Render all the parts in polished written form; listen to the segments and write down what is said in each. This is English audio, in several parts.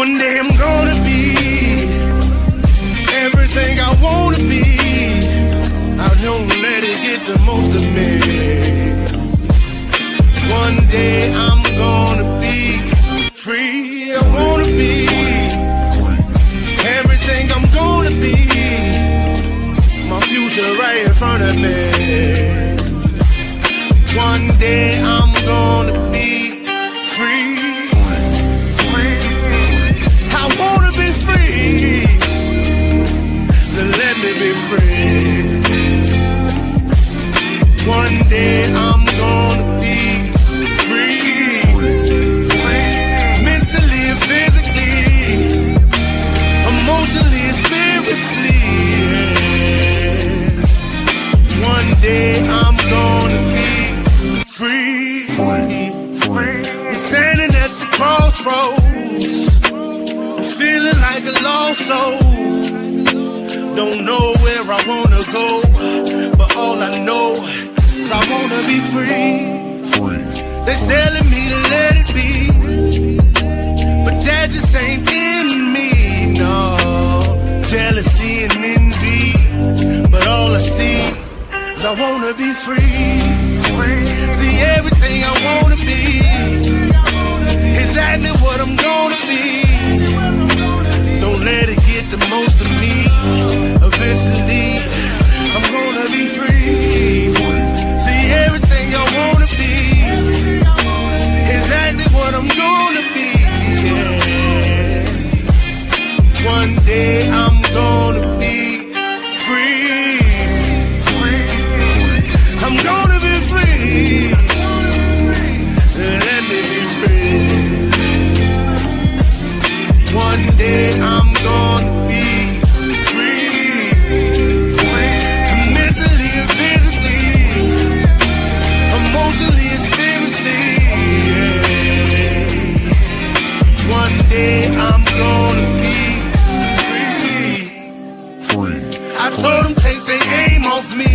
One day I'm gonna be everything I wanna be. I don't let it get the most of me. One day I'm gonna be free. I wanna be everything I'm gonna be. My future right in front of me. One day I'm gonna be free. I wanna be free. So let me be free. One day I'm gonna be free. Mentally and physically, emotionally and spiritually. Yeah. One day I'm gonna be free. I'm standing at the crossroads. I'm feeling like a lost soul. Don't know where I wanna go, but all I know is I wanna be free. They're telling me to let it be, but that just ain't in me, no. Jealousy and envy, but all I see is I wanna be free. See everything I wanna be, exactly what I'm gonna be. Don't let it get the most of me. Eventually, I'm gonna be free. See everything I wanna be, exactly what I'm gonna be. Yeah. One day I'm gonna be free. I'm gonna be free. Let me be free. One day I'm gonna be free. Mentally and physically, emotionally and spiritually. Yeah. One day I'm gonna be free. I told them take their aim off me.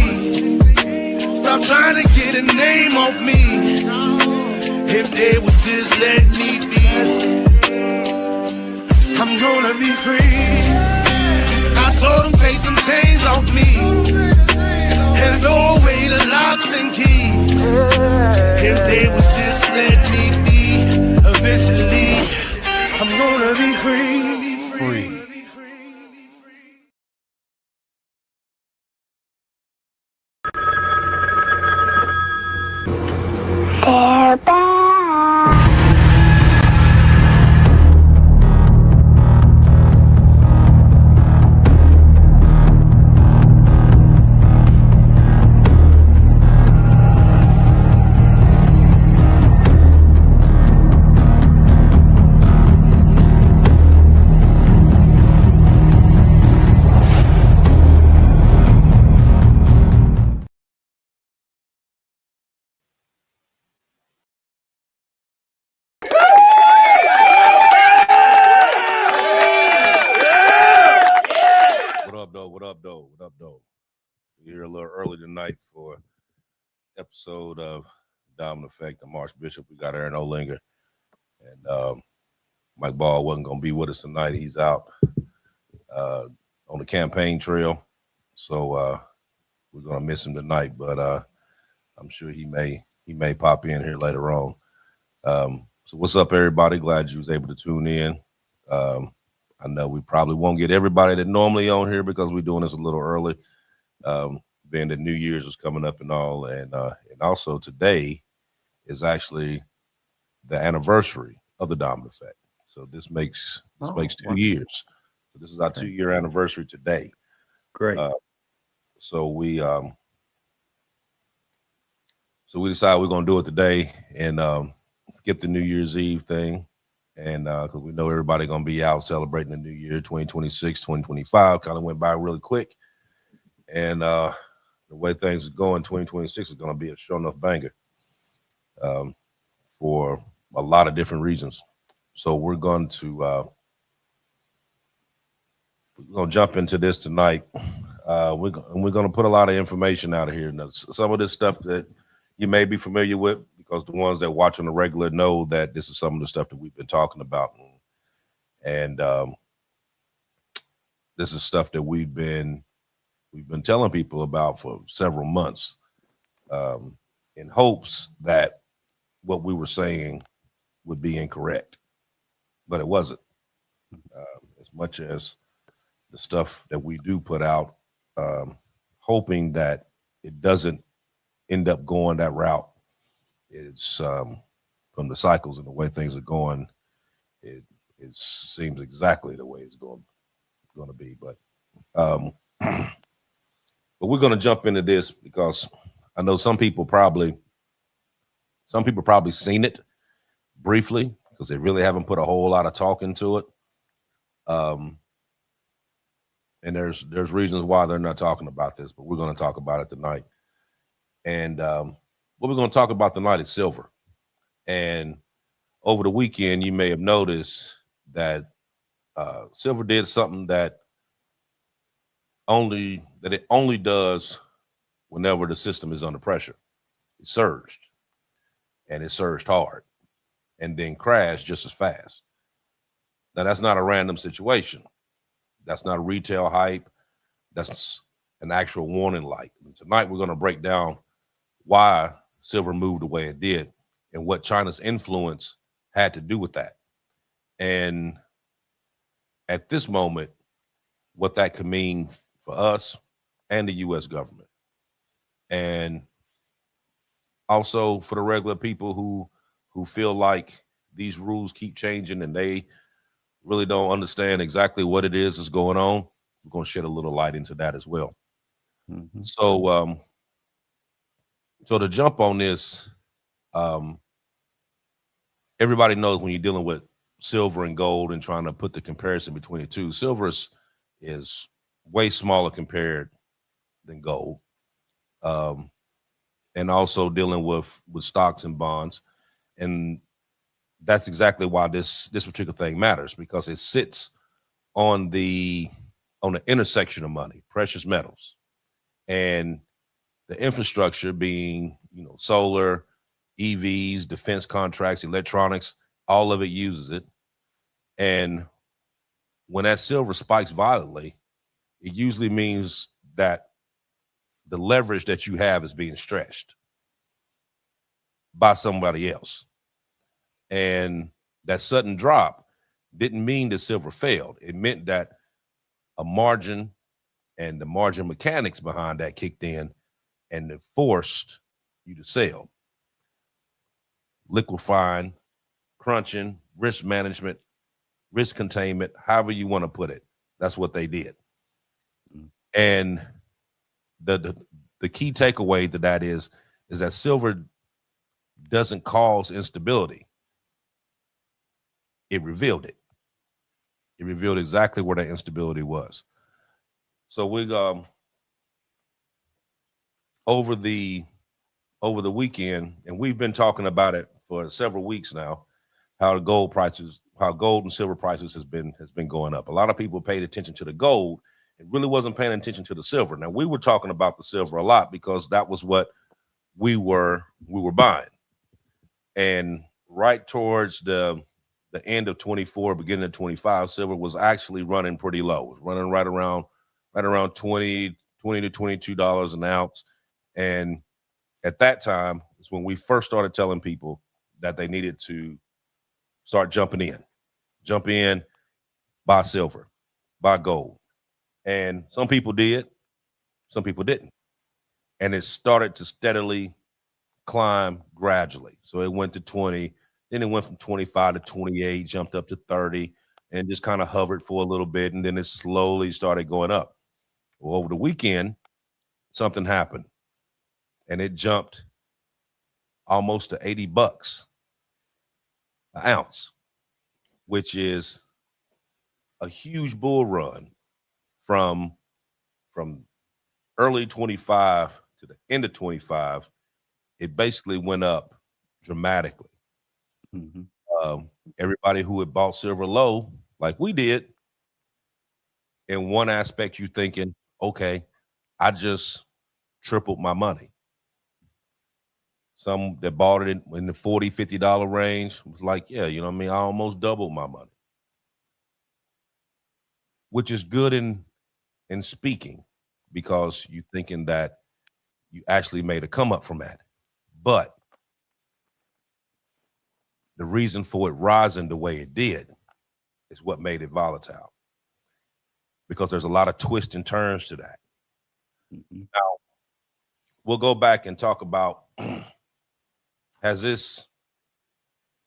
Stop trying to get a name off me. If they would just let me be, I'm gonna be free. I told them take them chains off me and throw away the locks and keys. If they would just let me be, eventually I'm gonna be free. They're back. What up, though? We're here a little early tonight for episode of Dominant Effect and Marsh Bishop. We got Aaron Olinger. And Mike Ball wasn't going to be with us tonight. He's out on the campaign trail. So we're going to miss him tonight. But I'm sure he may pop in here later on. So what's up, everybody? Glad you was able to tune in. I know we probably won't get everybody that normally on here because we're doing this a little early, being that New Year's is coming up and all. And also today is actually the anniversary of the Dominant Effect. So this makes 2 years. So this is our 2-year anniversary today. Great. So we decided we're gonna do it today and skip the New Year's Eve thing. And because we know everybody going to be out celebrating the new year, 2026, 2025, kind of went by really quick. And the way things are going, 2026 is going to be a sure enough banger for a lot of different reasons. So we're going to jump into this tonight. We're going to put a lot of information out of here. Now, some of this stuff that you may be familiar with, because the ones that watch on the regular know that this is some of the stuff that we've been talking about. And this is stuff that we've been telling people about for several months, in hopes that what we were saying would be incorrect, but it wasn't. As much as the stuff that we do put out, hoping that it doesn't end up going that route. It's from the cycles and the way things are going, it seems exactly the way it's going to be. But but we're going to jump into this because I know some people probably seen it briefly because they really haven't put a whole lot of talk into it. And there's reasons why they're not talking about this, but we're going to talk about it tonight. And what we're going to talk about tonight is silver. And over the weekend, you may have noticed that silver did something that it only does whenever the system is under pressure. It surged, and it surged hard, and then crashed just as fast. Now, that's not a random situation. That's not a retail hype. That's an actual warning light. And tonight, we're going to break down why silver moved the way it did and what China's influence had to do with that. And at this moment, what that could mean for us and the U.S. government. And also for the regular people who feel like these rules keep changing and they really don't understand exactly what it is that's going on. We're going to shed a little light into that as well. Mm-hmm. So to jump on this, everybody knows when you're dealing with silver and gold and trying to put the comparison between the two, silver is way smaller compared than gold. And also dealing with stocks and bonds. And that's exactly why this particular thing matters, because it sits on the intersection of money, precious metals, and the infrastructure being, solar, EVs, defense contracts, electronics, all of it uses it. And when that silver spikes violently, it usually means that the leverage that you have is being stretched by somebody else. And that sudden drop didn't mean that silver failed. It meant that a margin and the margin mechanics behind that kicked in and it forced you to sell. Liquefying, crunching, risk management, risk containment, however you want to put it. That's what they did. And the key takeaway to that is that silver doesn't cause instability. It revealed it. It revealed exactly where that instability was. So we over the weekend, and we've been talking about it for several weeks now, how gold and silver prices has been going up. A lot of people paid attention to the gold. It really wasn't paying attention to the silver. Now, we were talking about the silver a lot because that was what we were buying. And right towards the end of 24, beginning of 25, silver was actually running pretty low. It was running right around $20 to $22 an ounce. And at that time is when we first started telling people that they needed to start jump in, buy silver, buy gold. And some people did, some people didn't. And it started to steadily climb gradually. So it went to 20, then it went from 25 to 28, jumped up to 30, and just kind of hovered for a little bit. And then it slowly started going up. Well, over the weekend, something happened and it jumped almost to $80 an ounce, which is a huge bull run from early 25 to the end of 25. It basically went up dramatically. Mm-hmm. Everybody who had bought silver low, like we did, in one aspect, you thinking, okay, I just tripled my money. Some that bought it in the $40, $50 range was like, yeah, I almost doubled my money. which is good in speaking because you thinking that you actually made a come up from that. But the reason for it rising the way it did is what made it volatile because there's a lot of twists and turns to that. Mm-hmm. Now, we'll go back and talk about has this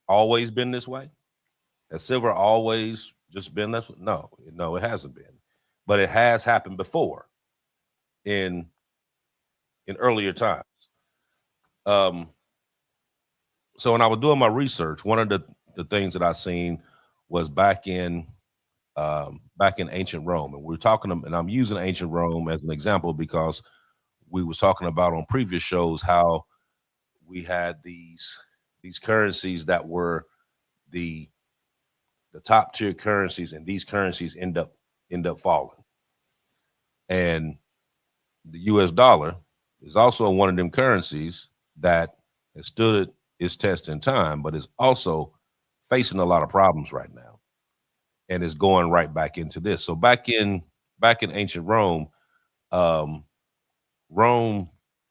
always been this way? Has silver always just been this way? No, it hasn't been. But it has happened before in earlier times. So when I was doing my research, one of the things that I seen was back in ancient Rome, and we're talking, and I'm using ancient Rome as an example because we was talking about on previous shows how we had these currencies that were the top tier currencies, and these currencies end up falling. And the U.S. dollar is also one of them currencies that has stood its test in time, but is also facing a lot of problems right now, and is going right back into this. So back in ancient Rome, Rome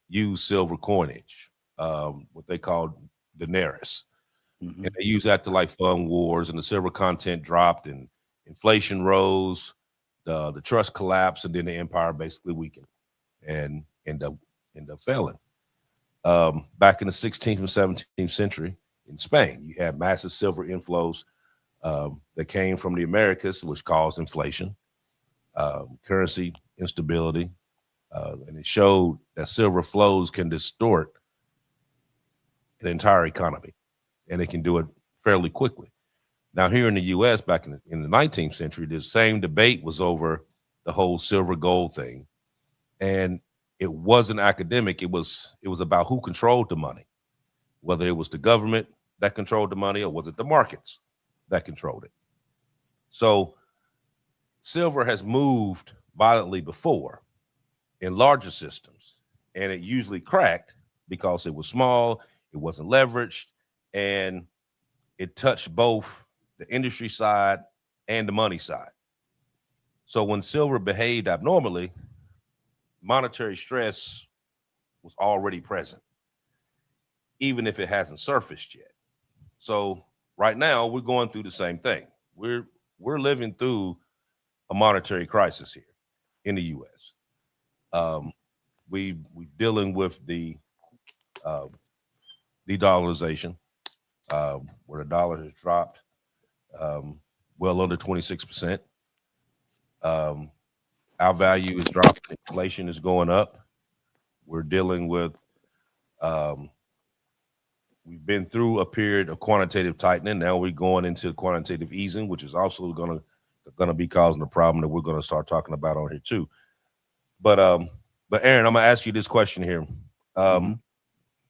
used silver coinage, what they called denarius. Mm-hmm. And they used that to like fund wars, and the silver content dropped, and inflation rose, the trust collapsed, and then the empire basically weakened and end up failing. Back in the 16th and 17th century in Spain, you had massive silver inflows that came from the Americas, which caused inflation, currency instability, and it showed that silver flows can distort an entire economy, and it can do it fairly quickly. Now, here in the U.S., back in the 19th century, the same debate was over the whole silver gold thing, and it wasn't academic. It was about who controlled the money, whether it was the government that controlled the money or was it the markets that controlled it. So silver has moved violently before in larger systems, and it usually cracked because it was small, it wasn't leveraged, and it touched both the industry side and the money side. So when silver behaved abnormally, monetary stress was already present, even if it hasn't surfaced yet. So right now we're going through the same thing. We're living through a monetary crisis here in the U.S. We're dealing with the de-dollarization, where the dollar has dropped well under 26%. Our value is dropping. Inflation is going up. We're dealing with, we've been through a period of quantitative tightening. Now we're going into quantitative easing, which is also going to be causing a problem that we're going to start talking about on here too. But Aaron, I'm going to ask you this question here.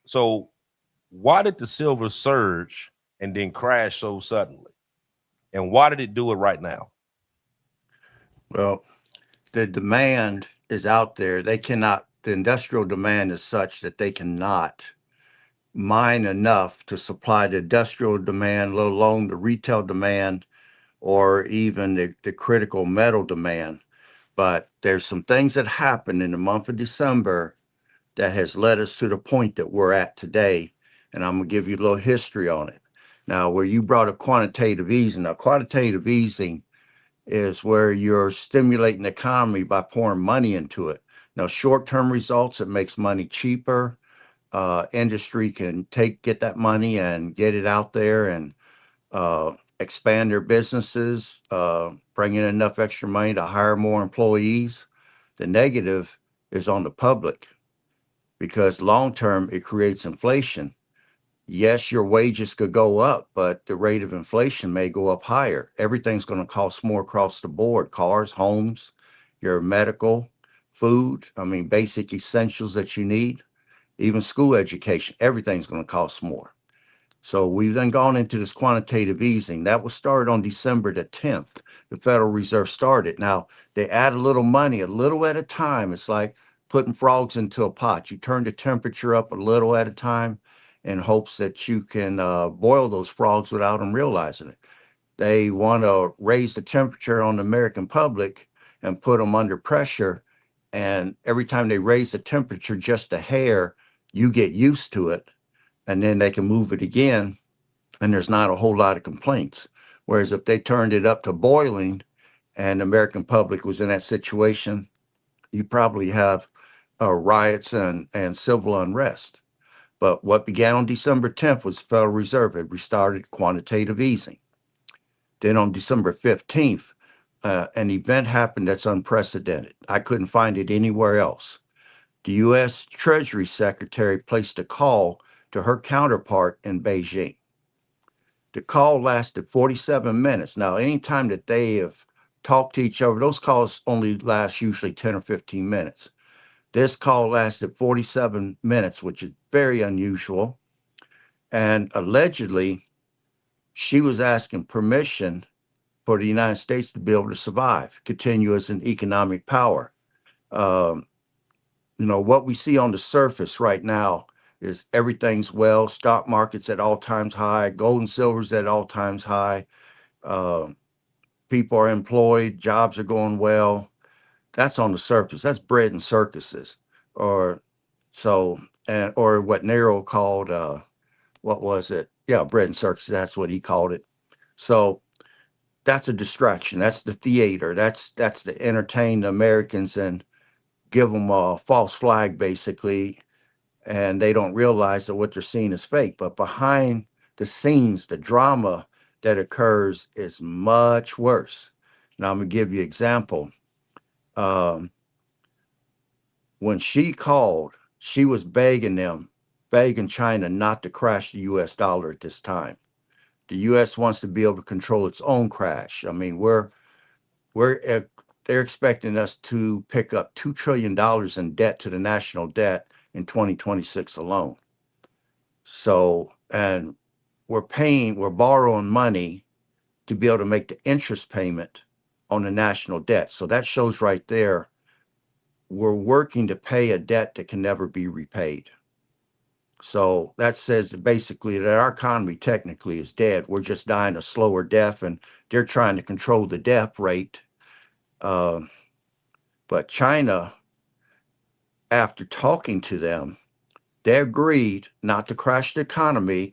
So why did the silver surge and then crash so suddenly? And why did it do it right now? Well, the demand is out there. The industrial demand is such that they cannot mine enough to supply the industrial demand, let alone the retail demand, or even the critical metal demand. But there's some things that happened in the month of December that has led us to the point that we're at today. And I'm going to give you a little history on it. Now, where you brought up quantitative easing. Now, quantitative easing is where you're stimulating the economy by pouring money into it. Now, short-term results, it makes money cheaper. Industry can get that money and get it out there and expand their businesses, bring in enough extra money to hire more employees. The negative is on the public because long-term it creates inflation. Yes, your wages could go up, but the rate of inflation may go up higher. Everything's going to cost more across the board: cars, homes, your medical, food. I mean, basic essentials that you need, even school education. Everything's going to cost more. So we've then gone into this quantitative easing. That was started on December the 10th. The Federal Reserve started. Now, they add a little money, a little at a time. It's like putting frogs into a pot. You turn the temperature up a little at a time in hopes that you can boil those frogs without them realizing it. They want to raise the temperature on the American public and put them under pressure. And every time they raise the temperature just a hair, you get used to it, and then they can move it again, and there's not a whole lot of complaints. Whereas if they turned it up to boiling and the American public was in that situation, you probably have riots and civil unrest. But what began on December 10th was the Federal Reserve had restarted quantitative easing. Then on December 15th, an event happened that's unprecedented. I couldn't find it anywhere else. The U.S. Treasury Secretary placed a call to her counterpart in Beijing. The call lasted 47 minutes. Now, anytime that they have talked to each other, those calls only last usually 10 or 15 minutes. This call lasted 47 minutes, which is very unusual. And allegedly, she was asking permission for the United States to be able to survive, continue as an economic power. Um, what we see on the surface right now is everything's well, stock market's at all times high, gold and silver's at all times high. Um, People are employed, jobs are going well. That's on the surface. That's bread and circuses, or so, and or what Nero called, what was it? Yeah, bread and circuses. That's what he called it. So that's a distraction. That's the theater. That's to entertain the Americans and give them a false flag, basically, and they don't realize that what they're seeing is fake. But behind the scenes, the drama that occurs is much worse. Now I'm gonna give you an example. Um, when she called, she was begging China not to crash the U.S. dollar at this time. The U.S. wants to be able to control its own crash. I mean, we're they're expecting us to pick up $2 trillion in debt to the national debt in 2026 alone. So, and we're borrowing money to be able to make the interest payment on the national debt. So that shows right there, we're working to pay a debt that can never be repaid. So that says that basically that our economy technically is dead. We're just dying a slower death, and they're trying to control the death rate. Uh, but China, after talking to them, they agreed not to crash the economy.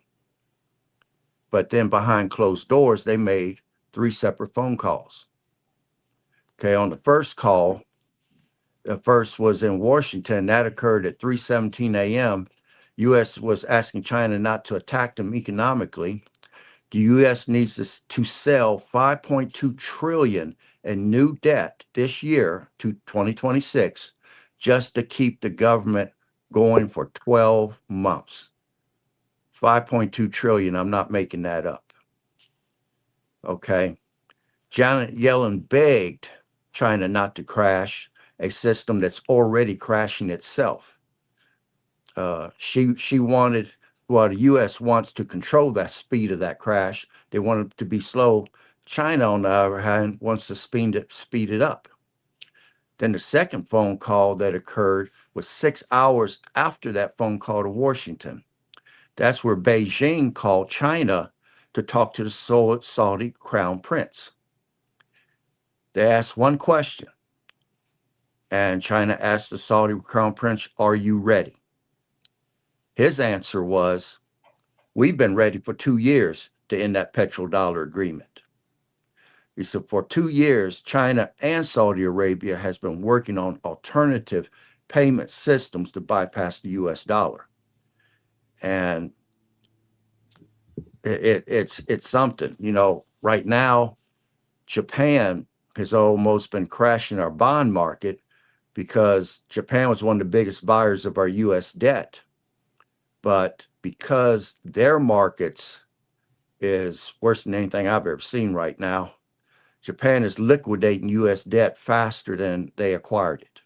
But then behind closed doors, they made 3 separate phone calls. Okay, on the first call, the first was in Washington. That occurred at 3:17 a.m. U.S. was asking China not to attack them economically. The U.S. needs to sell 5.2 trillion in new debt this year to 2026 just to keep the government going for 12 months. 5.2 trillion. I'm not making that up. Okay. Janet Yellen begged China not to crash a system that's already crashing itself. She wanted, well, the U.S. wants to control that speed of that crash. They want it to be slow. China, on the other hand, wants to speed it up. Then the second phone call that occurred was 6 hours after that phone call to Washington. That's where Beijing called China to talk to the Saudi crown prince. They asked one question, and China asked the Saudi crown prince, "Are you ready?" His answer was, "We've been ready for 2 years to end that petrodollar agreement." He said, for 2 years, China and Saudi Arabia has been working on alternative payment systems to bypass the U.S. dollar. And it's something, right now, Japan has almost been crashing our bond market because Japan was one of the biggest buyers of our U.S. debt. But because their markets is worse than anything I've ever seen right now, Japan is liquidating U.S. debt faster than they acquired it,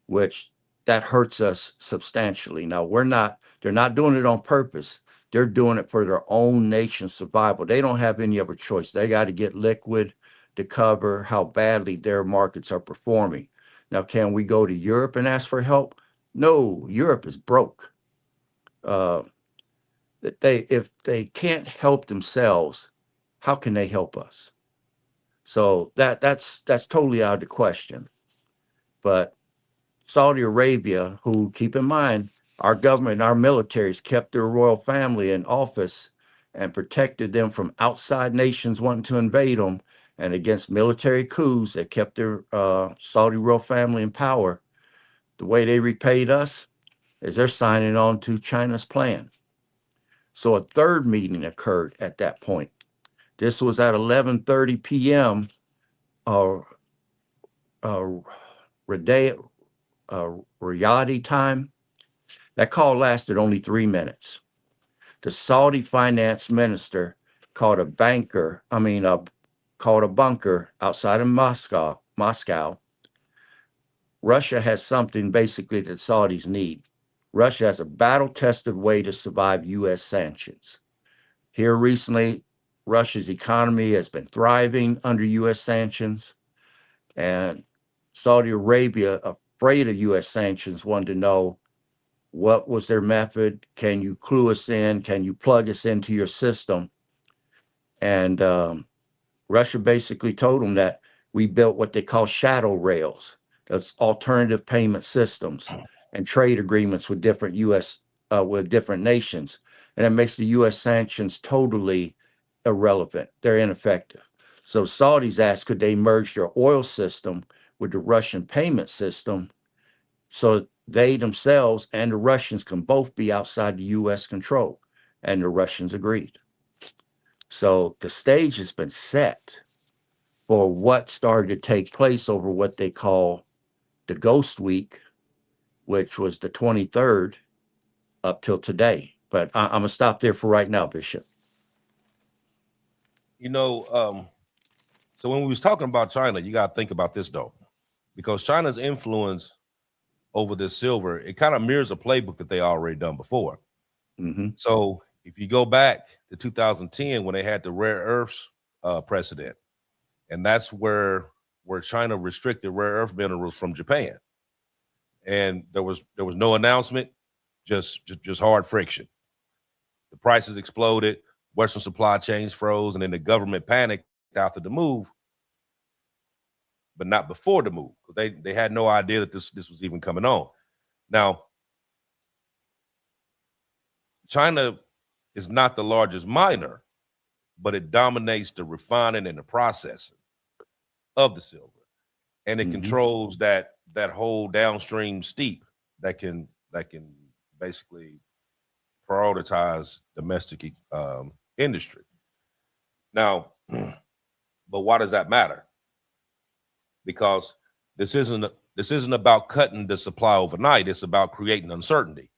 which that hurts us substantially. Now, they're not doing it on purpose. They're doing it for their own nation's survival. They don't have any other choice. They got to get liquid to cover how badly their markets are performing. Now, can we go to Europe and ask for help? No, Europe is broke. If they can't help themselves, how can they help us? So that's totally out of the question. But Saudi Arabia, who, keep in mind, our government and our militaries kept their royal family in office and protected them from outside nations wanting to invade them, and against military coups that kept their Saudi royal family in power. The way they repaid us is they're signing on to China's plan. So a third meeting occurred at that point. This was at 11:30 p.m. Uh, uh, Riyadh time. That call lasted only 3 minutes. The Saudi finance minister called a called a bunker outside of Moscow. Russia has something basically that Saudis need. Russia has a battle-tested way to survive U.S. sanctions. Here recently, Russia's economy has been thriving under U.S. sanctions, and Saudi Arabia, afraid of U.S. sanctions, wanted to know what was their method. Can you clue us in? Can you plug us into your system? And Russia basically told them that we built what they call shadow rails. That's alternative payment systems and trade agreements with different with different nations, and it makes the U.S. sanctions totally irrelevant. They're ineffective. So Saudis asked, could they merge their oil system with the Russian payment system, so they themselves and the Russians can both be outside the U.S. control? And the Russians agreed. So the stage has been set for what started to take place over what they call the Ghost Week, which was the 23rd up till today. But I'm going to stop there for right now, Bishop. So when we was talking about China, you got to think about this, though, because China's influence over this silver, it kind of mirrors a playbook that they already done before. Mm-hmm. So if you go back to 2010 when they had the rare earths precedent, and that's where China restricted rare earth minerals from Japan, and there was no announcement, just hard friction. The prices exploded, Western supply chains froze, and then the government panicked after the move, but not before the move. They had no idea that this was even coming on. Now, China is not the largest miner, but it dominates the refining and the processing of the silver, and it controls that whole downstream steep that can basically prioritize domestic industry. Now, but why does that matter? Because this isn't about cutting the supply overnight. It's about creating uncertainty,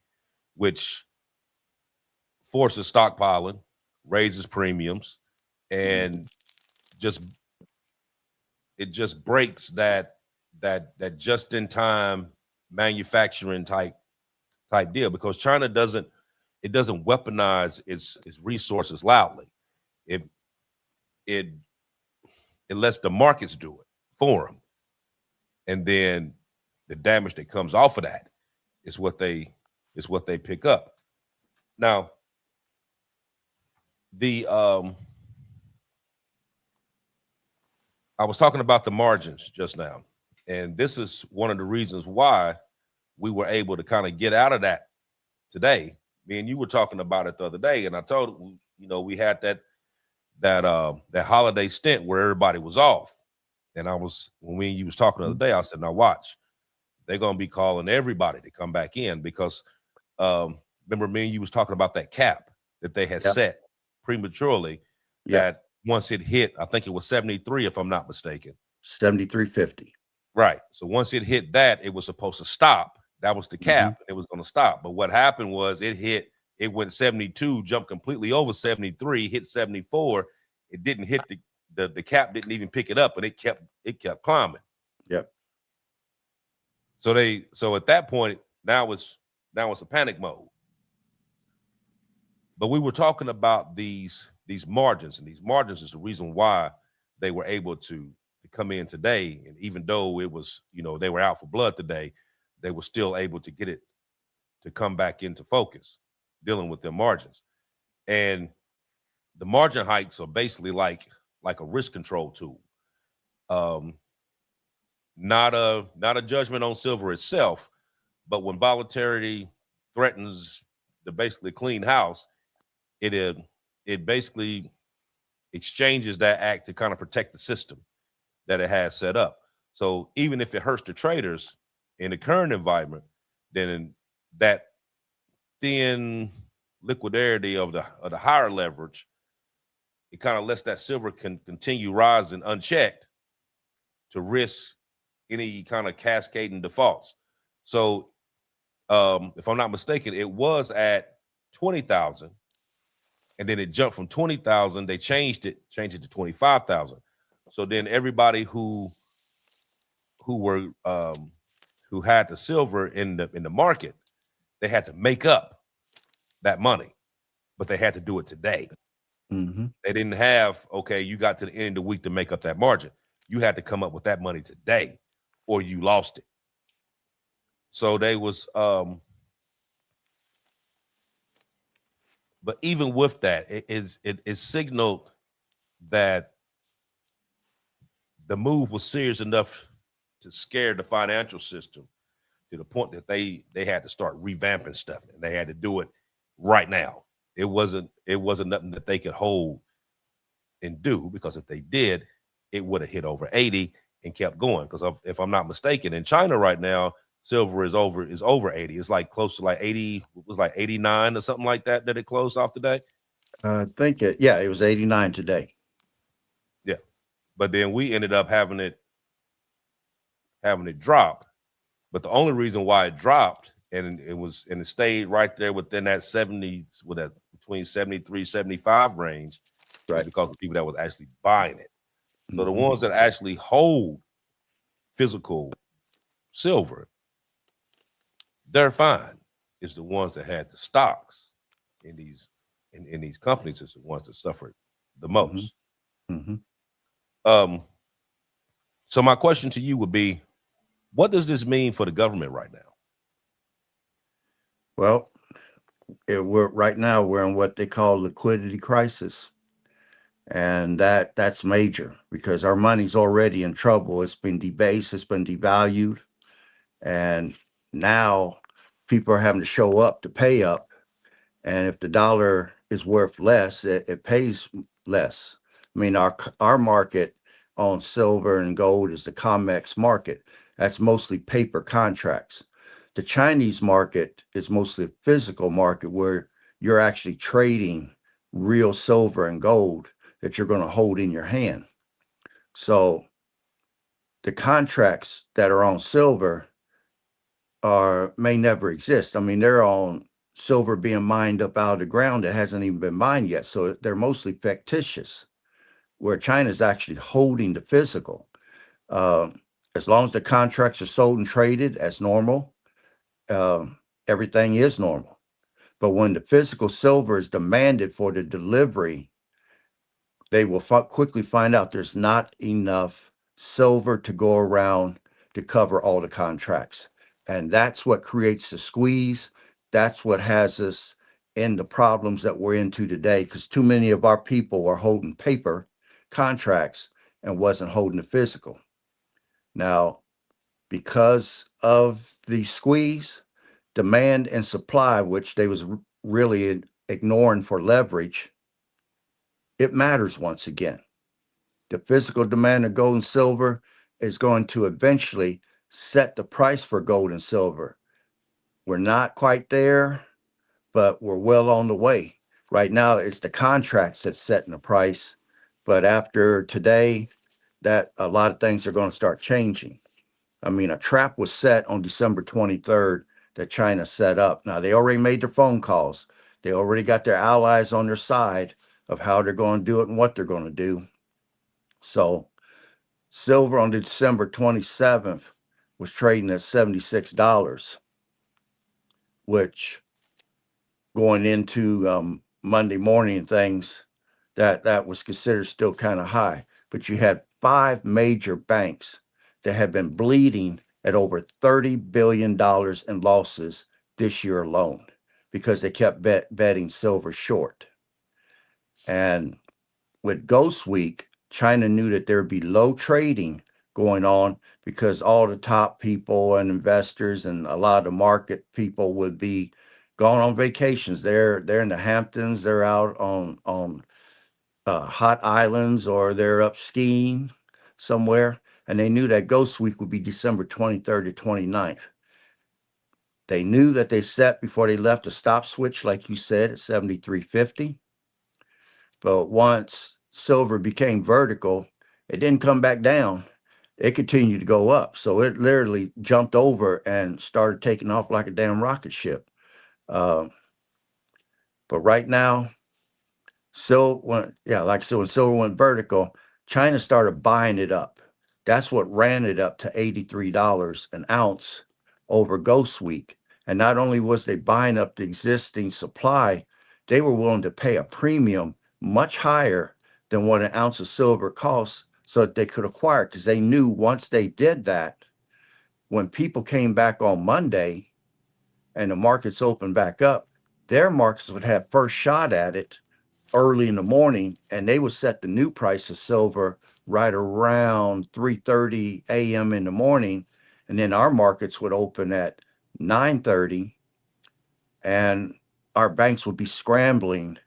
which forces stockpiling, raises premiums, and it just breaks that just-in-time manufacturing type deal, because China doesn't weaponize its resources loudly. It lets the markets do it for them, and then the damage that comes off of that is what they pick up. Now, I was talking about the margins just now, and this is one of the reasons why we were able to kind of get out of that today. Me and you were talking about it the other day, and I told we had that holiday stint where everybody was off, and when me and you was talking the other day, I said, now watch, they're gonna be calling everybody to come back in, because remember me and you was talking about that cap that they had set prematurely, that once it hit, I think it was 73, if I'm not mistaken. 73.50. Right. So once it hit that, it was supposed to stop. That was the cap. It was going to stop. But what happened was it went 72, jumped completely over 73, hit 74. It didn't hit the cap, didn't even pick it up, and it kept climbing. Yep. So at that point, now it's a panic mode. But we were talking about these margins, and these margins is the reason why they were able to come in today. And even though it was, they were out for blood today, they were still able to get it to come back into focus, dealing with their margins. And the margin hikes are basically like a risk control tool. Um, not a judgment on silver itself, but when volatility threatens to basically clean house, it basically exchanges that act to kind of protect the system that it has set up. So even if it hurts the traders in the current environment, then that thin liquidity of the higher leverage, it kind of lets that silver can continue rising unchecked to risk any kind of cascading defaults. So if I'm not mistaken, it was at 20,000, and then it jumped from 20,000. They changed it to 25,000. So then everybody who had the silver in the market, they had to make up that money, but they had to do it today. Mm-hmm. They didn't have, okay, you got to the end of the week to make up that margin. You had to come up with that money today, or you lost it. So they was, but even with that, it signaled that the move was serious enough to scare the financial system to the point that they had to start revamping stuff, and they had to do it right now. It wasn't nothing that they could hold and do, because if they did, it would have hit over 80 and kept going. Because if I'm not mistaken, in China right now, silver is over 80. It's like close to like 80. It was like 89 or something like that it closed off today. I think it was 89 today. Yeah, but then we ended up having it drop. But the only reason why it dropped and it stayed right there within that 70s, with that between 73, 75 range, right, because of people that was actually buying it. So Mm-hmm. the ones that actually hold physical silver, they're fine. It's the ones that had the stocks in these companies is the ones that suffered the most. Mm-hmm. So my question to you would be, what does this mean for the government right now? Well, right now we're in what they call liquidity crisis. And that's major, because our money's already in trouble. It's been debased, it's been devalued. And now people are having to show up to pay up. And if the dollar is worth less, it pays less. I mean, our market on silver and gold is the COMEX market. That's mostly paper contracts. The Chinese market is mostly a physical market where you're actually trading real silver and gold that you're going to hold in your hand. So the contracts that are on silver may never exist. I mean, they're on silver being mined up out of the ground that hasn't even been mined yet. So they're mostly fictitious, where China's actually holding the physical. As long as the contracts are sold and traded as normal, everything is normal. But when the physical silver is demanded for the delivery, they will quickly find out there's not enough silver to go around to cover all the contracts. And that's what creates the squeeze. That's what has us in the problems that we're into today, because too many of our people are holding paper contracts and wasn't holding the physical. Now, because of the squeeze, demand and supply, which they was really ignoring for leverage, it matters once again. The physical demand of gold and silver is going to eventually set the price for gold and silver. We're not quite there, but we're well on the way. Right now, it's the contracts that's setting the price. But after today, that a lot of things are going to start changing. I mean, a trap was set on December 23rd that China set up. Now, they already made their phone calls. They already got their allies on their side of how they're going to do it and what they're going to do. So silver on December 27th was trading at $76, which going into Monday morning things, that was considered still kind of high. But you had 5 major banks that have been bleeding at over $30 billion in losses this year alone, because they kept betting silver short. And with Ghost Week, China knew that there'd be low trading going on because all the top people and investors and a lot of the market people would be gone on vacations. They're in the Hamptons, they're out on hot islands, or they're up skiing somewhere. And they knew that Ghost Week would be December 23rd to 29th. They knew that they set before they left a stop switch, like you said, at 73.50. But once silver became vertical, it didn't come back down. It continued to go up. So it literally jumped over and started taking off like a damn rocket ship. Uh, but right now, when silver went vertical, China started buying it up. That's what ran it up to $83 an ounce over Ghost Week. And not only was they buying up the existing supply, they were willing to pay a premium much higher than what an ounce of silver costs so that they could acquire it, because they knew once they did that, when people came back on Monday and the markets opened back up, their markets would have first shot at it early in the morning, and they would set the new price of silver right around 3:30 a.m. in the morning, and then our markets would open at 9:30, and our banks would be scrambling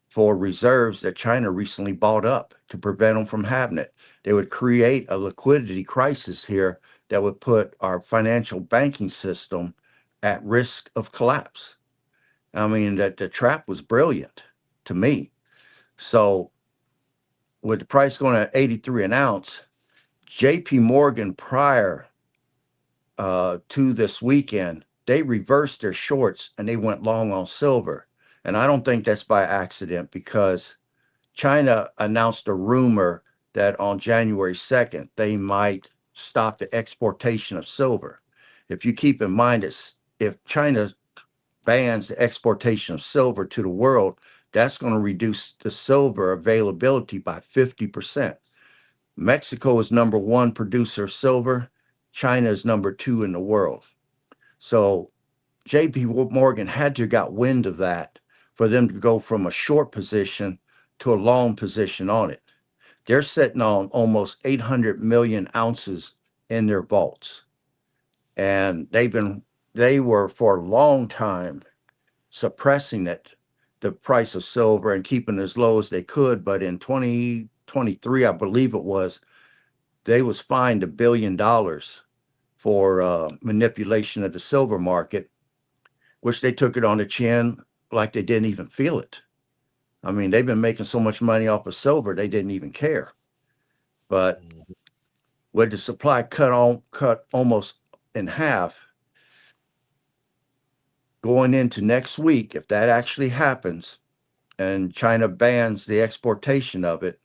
for reserves that China recently bought up to prevent them from having it. They would create a liquidity crisis here that would put our financial banking system at risk of collapse. I mean, that the trap was brilliant to me. So with the price going at 83 an ounce, JP Morgan prior to this weekend, they reversed their shorts and they went long on silver. And I don't think that's by accident, because China announced a rumor that on January 2nd, they might stop the exportation of silver. If you keep in mind, if China bans the exportation of silver to the world, that's going to reduce the silver availability by 50%. Mexico is number one producer of silver. China is number two in the world. So JP Morgan had to have got wind of that for them to go from a short position to a long position on it. They're sitting on almost 800 million ounces in their vaults. And they were for a long time suppressing the price of silver and keeping it as low as they could. But in 2023, I believe it was, they was fined $1 billion for manipulation of the silver market, which they took it on the chin like they didn't even feel it. I mean, they've been making so much money off of silver, they didn't even care. But with the supply cut almost in half, going into next week, if that actually happens and China bans the exportation of it,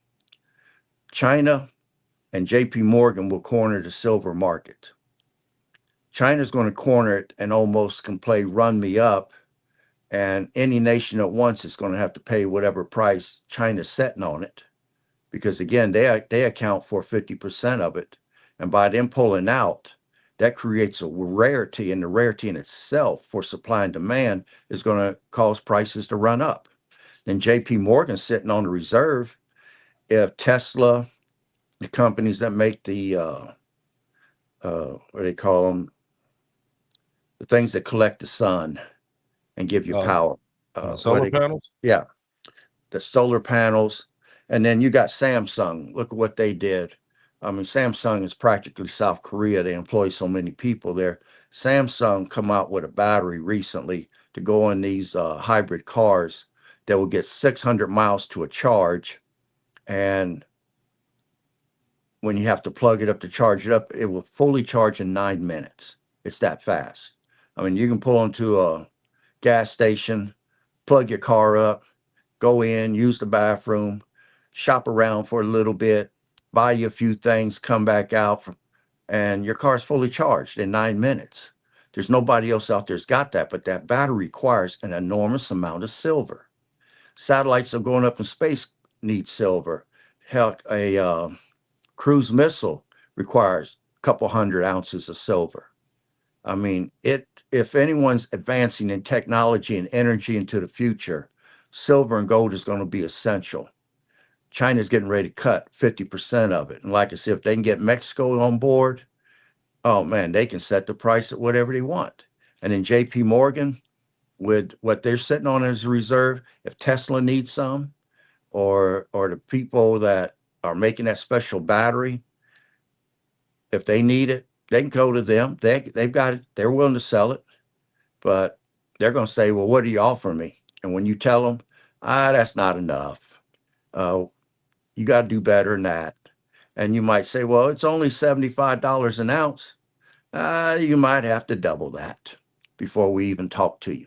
China and JP Morgan will corner the silver market. China's going to corner it and almost can play run me up, and any nation at once is going to have to pay whatever price China's setting on it, because again, they account for 50% of it. And by them pulling out, that creates a rarity, and the rarity in itself for supply and demand is going to cause prices to run up. Then JP Morgan's sitting on the reserve. If Tesla, the companies that make the what do they call them, the things that collect the sun and give you power, solar panels. Yeah, the solar panels. And then you got Samsung. Look at what they did. I mean, Samsung is practically South Korea. They employ so many people there. Samsung come out with a battery recently to go in these hybrid cars that will get 600 miles to a charge. And when you have to plug it up to charge it up, it will fully charge in 9 minutes. It's that fast. I mean, you can pull into a gas station, plug your car up, go in, use the bathroom, shop around for a little bit, buy you a few things, come back out, and your car's fully charged in 9 minutes. There's nobody else out there's got that, but that battery requires an enormous amount of silver. Satellites are going up in space need silver. Heck, a cruise missile requires a couple hundred ounces of silver. I mean, if anyone's advancing in technology and energy into the future, silver and gold is going to be essential. China's getting ready to cut 50% of it. And like I said, if they can get Mexico on board, oh man, they can set the price at whatever they want. And then JP Morgan, with what they're sitting on as a reserve, if Tesla needs some, or the people that are making that special battery, if they need it, they can go to them. They've got it. They're willing to sell it, but they're going to say, well, what are you offering me? And when you tell them, that's not enough. You got to do better than that. And you might say, well, it's only $75 an ounce. You might have to double that before we even talk to you.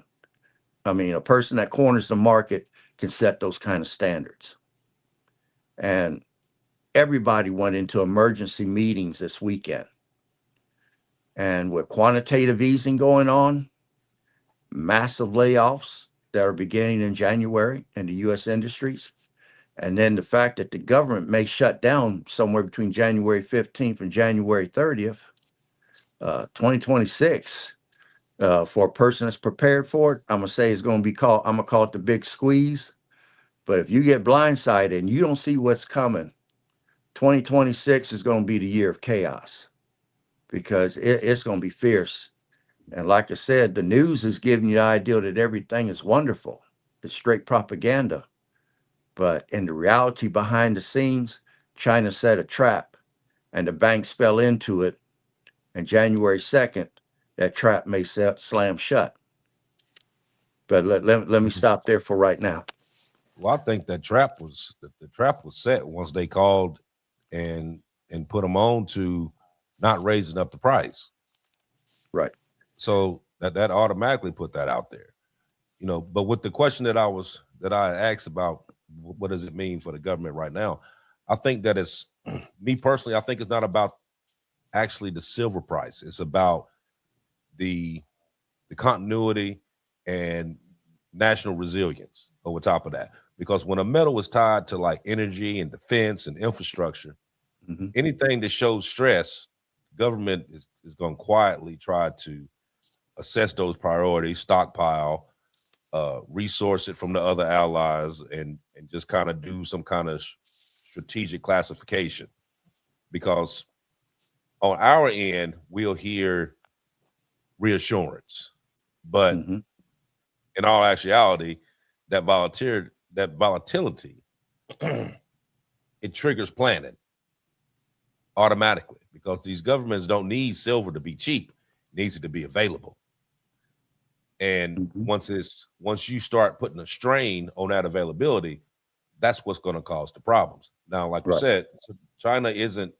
I mean, a person that corners the market can set those kind of standards. And everybody went into emergency meetings this weekend. And with quantitative easing going on, massive layoffs that are beginning in January in the U.S. industries, and then the fact that the government may shut down somewhere between January 15th and January 30th, 2026, for a person that's prepared for it, I'm going to say it's going to be called, I'm going to call it the big squeeze. But if you get blindsided and you don't see what's coming, 2026 is going to be the year of chaos, because it's going to be fierce. And like I said, the news is giving you the idea that everything is wonderful. It's straight propaganda. But in the reality behind the scenes, China set a trap and the banks fell into it. And January 2nd, that trap may slam shut. But let me stop there for right now. Well, I think that trap was the trap was set once they called and put them on to not raising up the price. Right. So that automatically put that out there, you know. But with the question that I asked about what does it mean for the government right now, I think that it's me personally. I think it's not about actually the silver price. It's about the continuity and national resilience over top of that. Because when a metal is tied to like energy and defense and infrastructure, anything that shows stress, government is going to quietly try to assess those priorities, stockpile, resource it from the other allies, and just kind of do some kind of strategic classification. Because on our end, we'll hear reassurance, but in all actuality, that volatility, it triggers planning automatically, because these governments don't need silver to be cheap; it needs it to be available. And once you start putting a strain on that availability, that's what's going to cause the problems. Now, like we said, China isn't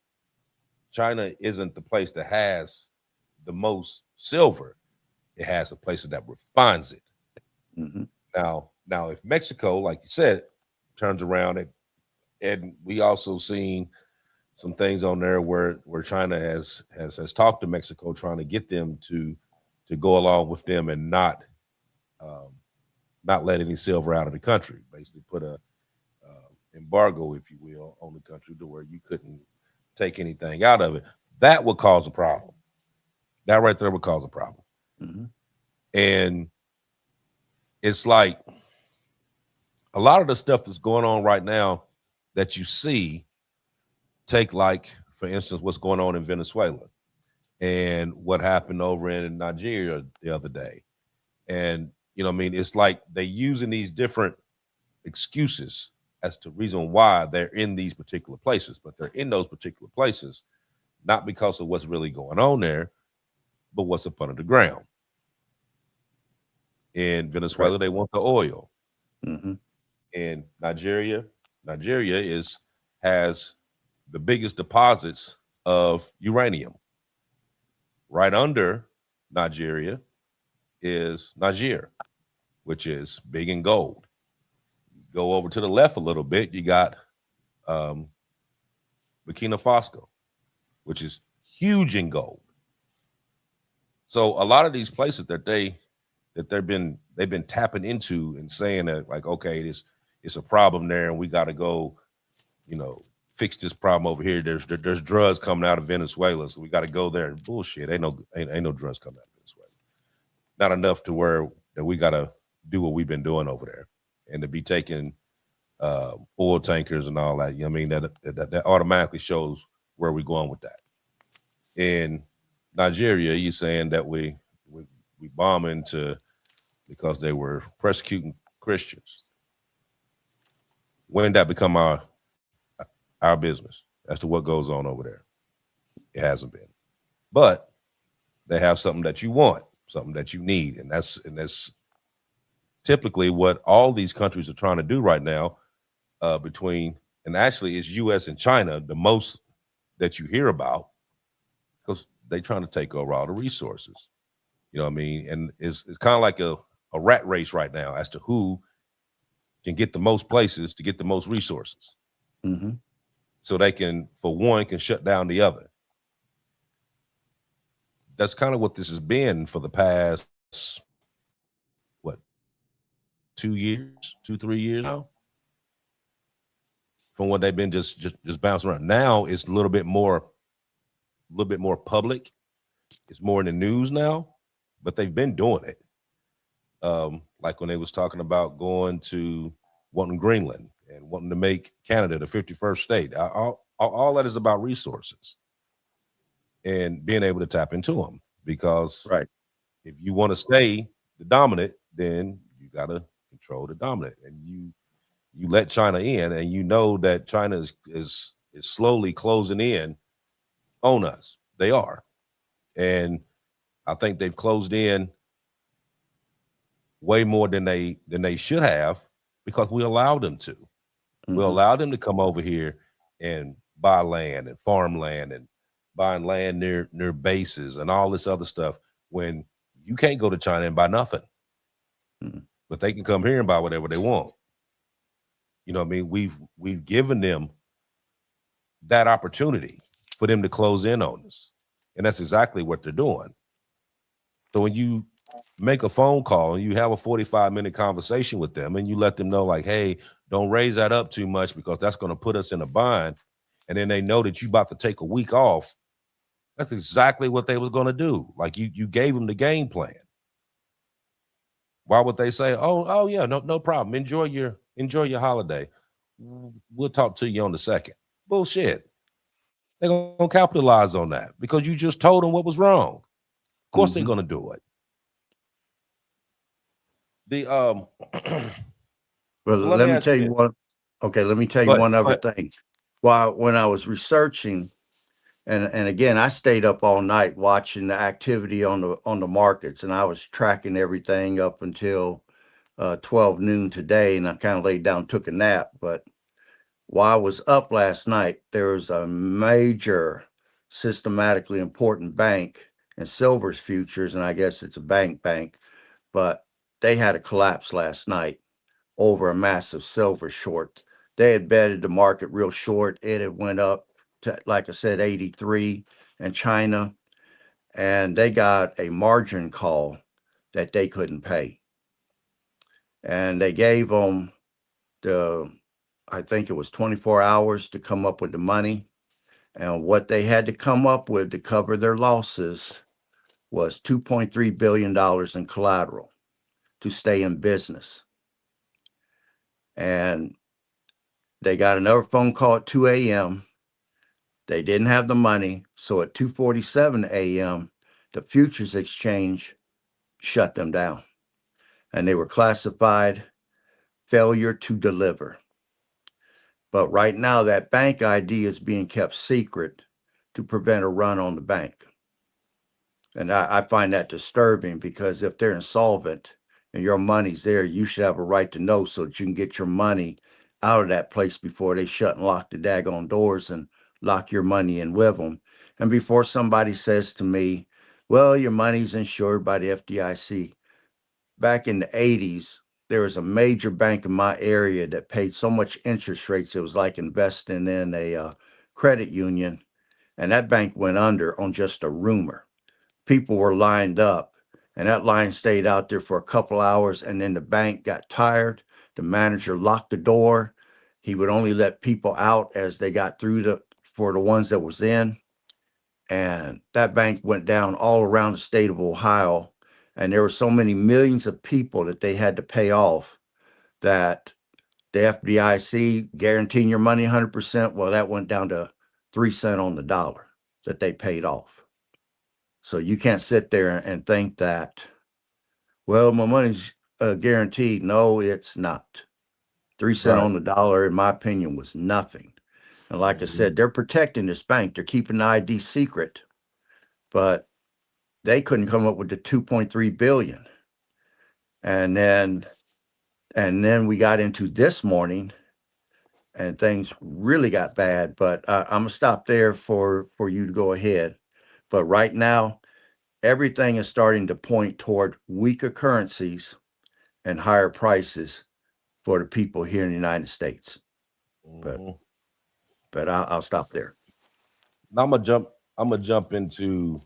the place that has the most silver. It has the places that refines it. Now, if Mexico, like you said, turns around and we also seen some things on there where China has talked to Mexico, trying to get them to go along with them and not let any silver out of the country. Basically, put a embargo, if you will, on the country to where you couldn't take anything out of it. That would cause a problem. That right there would cause a problem. And it's like a lot of the stuff that's going on right now that you see, take like, for instance, what's going on in Venezuela and what happened over in Nigeria the other day. And, you know what I mean? It's like they're using these different excuses as to reason why they're in these particular places, but they're in those particular places not because of what's really going on there, but what's up under the ground. In Venezuela, they want the oil. In Nigeria has the biggest deposits of uranium. Right under Nigeria is Niger, which is big in gold. Go over to the left a little bit, you got Burkina Faso, which is huge in gold. So a lot of these places that they've been tapping into and saying that, like, okay, it's a problem there and we got to go, you know, fix this problem over here. There's drugs coming out of Venezuela, so we got to go there. Bullshit. Ain't no drugs coming out of Venezuela. Not enough to where that we got to do what we've been doing over there. and to be taking oil tankers and all that. You know what I mean? That automatically shows where we're going with that. In Nigeria, you're saying that we bomb into because they were persecuting Christians. When did that become our business as to what goes on over there? It hasn't been. But they have something that you want, something that you need, and that's typically what all these countries are trying to do right now. And actually, it's U.S. and China the most that you hear about, because they're trying to take over all the resources. You know what I mean? And it's kind of like a rat race right now as to who can get the most places to get the most resources. Mm-hmm. So they can shut down the other. That's kind of what this has been for the past, 2 years, 3 years now, from what they've been just bouncing around. Now it's a little bit more public. It's more in the news now, but they've been doing it. Like when they was talking about wanting Greenland and wanting to make Canada the 51st state. All that is about resources and being able to tap into them, because Right. if you want to stay the dominant, then you got to control the dominant, and you let China in, and you know that China is slowly closing in on us. They are. And I think they've closed in way more than they should have, because we allowed them to. Mm-hmm. We allowed them to come over here and buy land and farm land and buying land near bases and all this other stuff, when you can't go to China and buy nothing. Mm-hmm. But they can come here and buy whatever they want. You know what I mean? We've given them that opportunity for them to close in on us. And that's exactly what they're doing. So when you make a phone call and you have a 45-minute conversation with them and you let them know, like, hey, don't raise that up too much because that's going to put us in a bind. And then they know that you about to take a week off. That's exactly what they was going to do. Like you gave them the game plan. Why would they say, oh yeah, no problem. Enjoy your holiday. We'll talk to you on the 2nd. Bullshit. They're going to capitalize on that because you just told them what was wrong. Of course Mm-hmm. they're going to do it. Well, let let me me ask tell you you this. one. Okay, let me tell you Go ahead, one go other ahead. thing. When I was researching, and again, I stayed up all night watching the activity on the markets, and I was tracking everything up until 12 noon today, and I kind of laid down, took a nap. But while I was up last night, there was a major, systematically important bank in silver's futures, and I guess it's a bank, but they had a collapse last night over a massive silver short. They had betted the market real short. It had went up to, like I said, 83 in China, and they got a margin call that they couldn't pay. And they gave them I think it was 24 hours to come up with the money. And what they had to come up with to cover their losses was $2.3 billion in collateral to stay in business. And they got another phone call at 2 a.m. They didn't have the money. So at 2:47 a.m., the futures exchange shut them down. And they were classified failure to deliver. But right now, that bank ID is being kept secret to prevent a run on the bank. And I find that disturbing, because if they're insolvent and your money's there, you should have a right to know so that you can get your money out of that place before they shut and lock the daggone doors and lock your money in with them. And before somebody says to me, well, your money's insured by the FDIC. Back in the 80s, there was a major bank in my area that paid so much interest rates, it was like investing in a credit union. And that bank went under on just a rumor. People were lined up, and that line stayed out there for a couple hours, and then the bank got tired. The manager locked the door. He would only let people out as they got through for the ones that was in. And that bank went down all around the state of Ohio. And there were so many millions of people that they had to pay off that the FDIC guaranteeing your money 100%. Well, that went down to 3 cents on the dollar that they paid off. So you can't sit there and think that, well, my money's guaranteed. No, it's not. 3 cents Right. on the dollar, in my opinion, was nothing. And like I said, they're protecting this bank. They're keeping the ID secret, but they couldn't come up with the 2.3 billion. And then we got into this morning and things really got bad. But I'm gonna stop there for you to go ahead. But right now, everything is starting to point toward weaker currencies and higher prices for the people here in the United States. But I'll stop there. Now I'm gonna jump into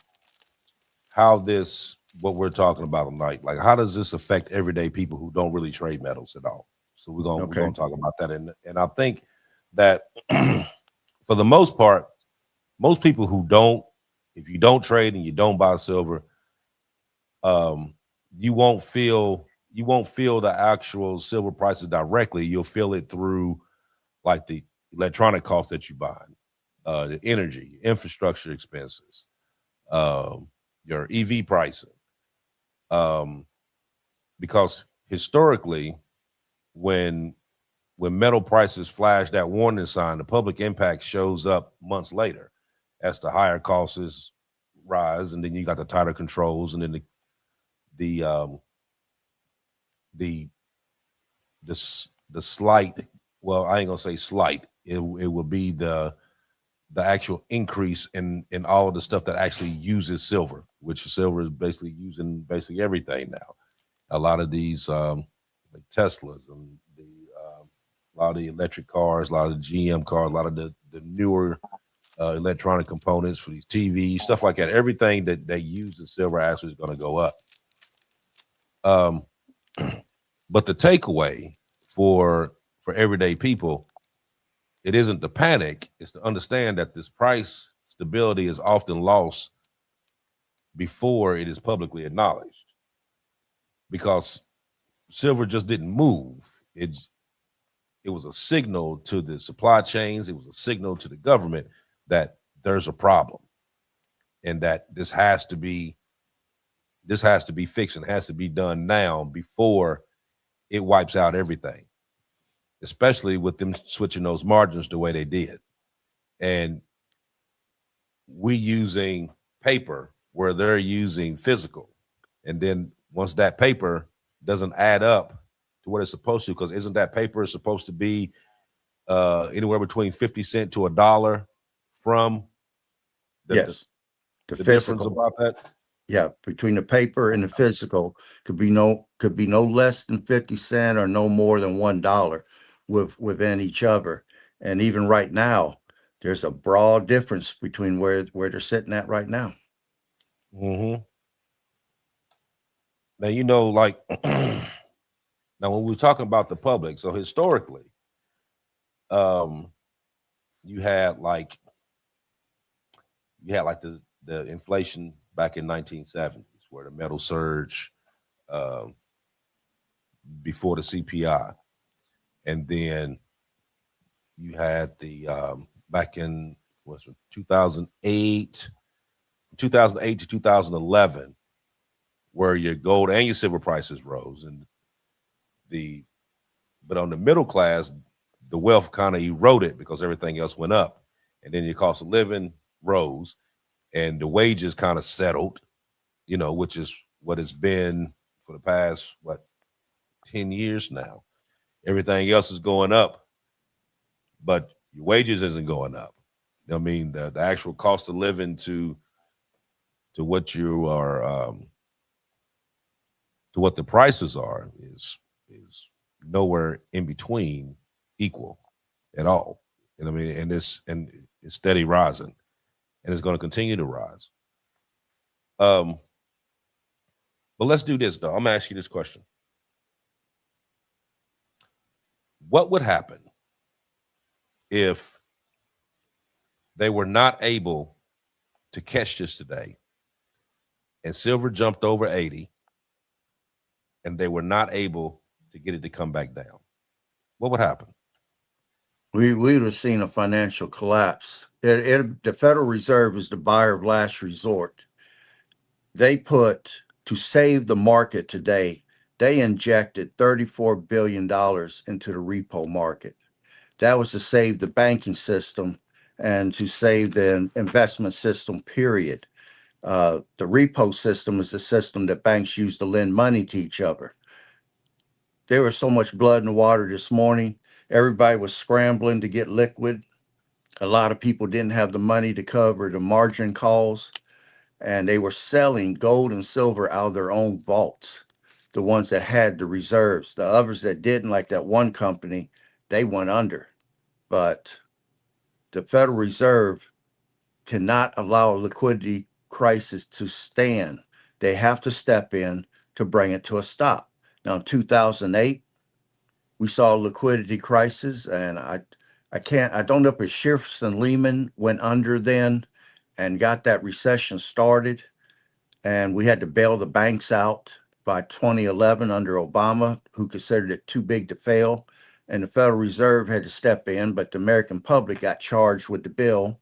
how what we're talking about tonight. Like, how does this affect everyday people who don't really trade metals at all? So we're gonna talk about that, and I think that for the most part, most people who don't, if you don't trade and you don't buy silver, you won't feel the actual silver prices directly. You'll feel it through like the electronic costs that you buy, the energy, infrastructure expenses, your EV pricing. Because historically, when metal prices flash that warning sign, the public impact shows up months later as the higher costs rise, and then you got the tighter controls, and then the slight, well, I ain't gonna say slight, it will be the actual increase in all of the stuff that actually uses silver, which silver is basically using everything now. A lot of these like Teslas and a lot of the electric cars, a lot of the GM cars, a lot of the newer electronic components for these TVs, stuff like that. Everything that uses silver actually is going to go up. But the takeaway for everyday people, it isn't to panic. It's to understand that this price stability is often lost before it is publicly acknowledged, because silver just didn't move. It was a signal to the supply chains. It was a signal to the government that there's a problem, and that this has to be fixed and has to be done now before it wipes out everything, especially with them switching those margins the way they did. And we using paper where they're using physical. And then once that paper doesn't add up to what it's supposed to, because isn't that paper supposed to be anywhere between 50 cents to $1 from Yes. The difference about that? Yeah, between the paper and the physical could be no less than 50 cents or no more than $1 within each other. And even right now, there's a broad difference between where they're sitting at right now. Now, like now when we're talking about the public, so historically, you had like the inflation back in 1970s, where the metal surge before the CPI, and then you had the back in 2008 to 2011, where your gold and your silver prices rose, but on the middle class, the wealth kind of eroded because everything else went up, and then your cost of living rose, and the wages kind of settled, which is what it's been for the past 10 years now. Everything else is going up, but your wages isn't going up. I mean, the actual cost of living to what you are to what the prices are is nowhere in between equal at all. And I mean, and it's steady rising, and it's going to continue to rise. But let's do this, though. I'm gonna ask you this question: what would happen if they were not able to catch this today, and silver jumped over 80, and they were not able to get it to come back down? what would happen? We would have seen a financial collapse. The Federal Reserve is the buyer of last resort. They put, to save the market today, they injected $34 billion into the repo market. That was to save the banking system and to save the investment system, period. The repo system is the system that banks use to lend money to each other. There was so much blood in the water this morning. Everybody was scrambling to get liquid. A lot of people didn't have the money to cover the margin calls, and they were selling gold and silver out of their own vaults. The ones that had the reserves, the others that didn't, like that one company, they went under. But the Federal Reserve cannot allow a liquidity crisis to stand. They have to step in to bring it to a stop. Now, in 2008, we saw a liquidity crisis, and I don't know if it's Schiffs and Lehman went under then and got that recession started, and we had to bail the banks out by 2011 under Obama, who considered it too big to fail. And the Federal Reserve had to step in, but the American public got charged with the bill.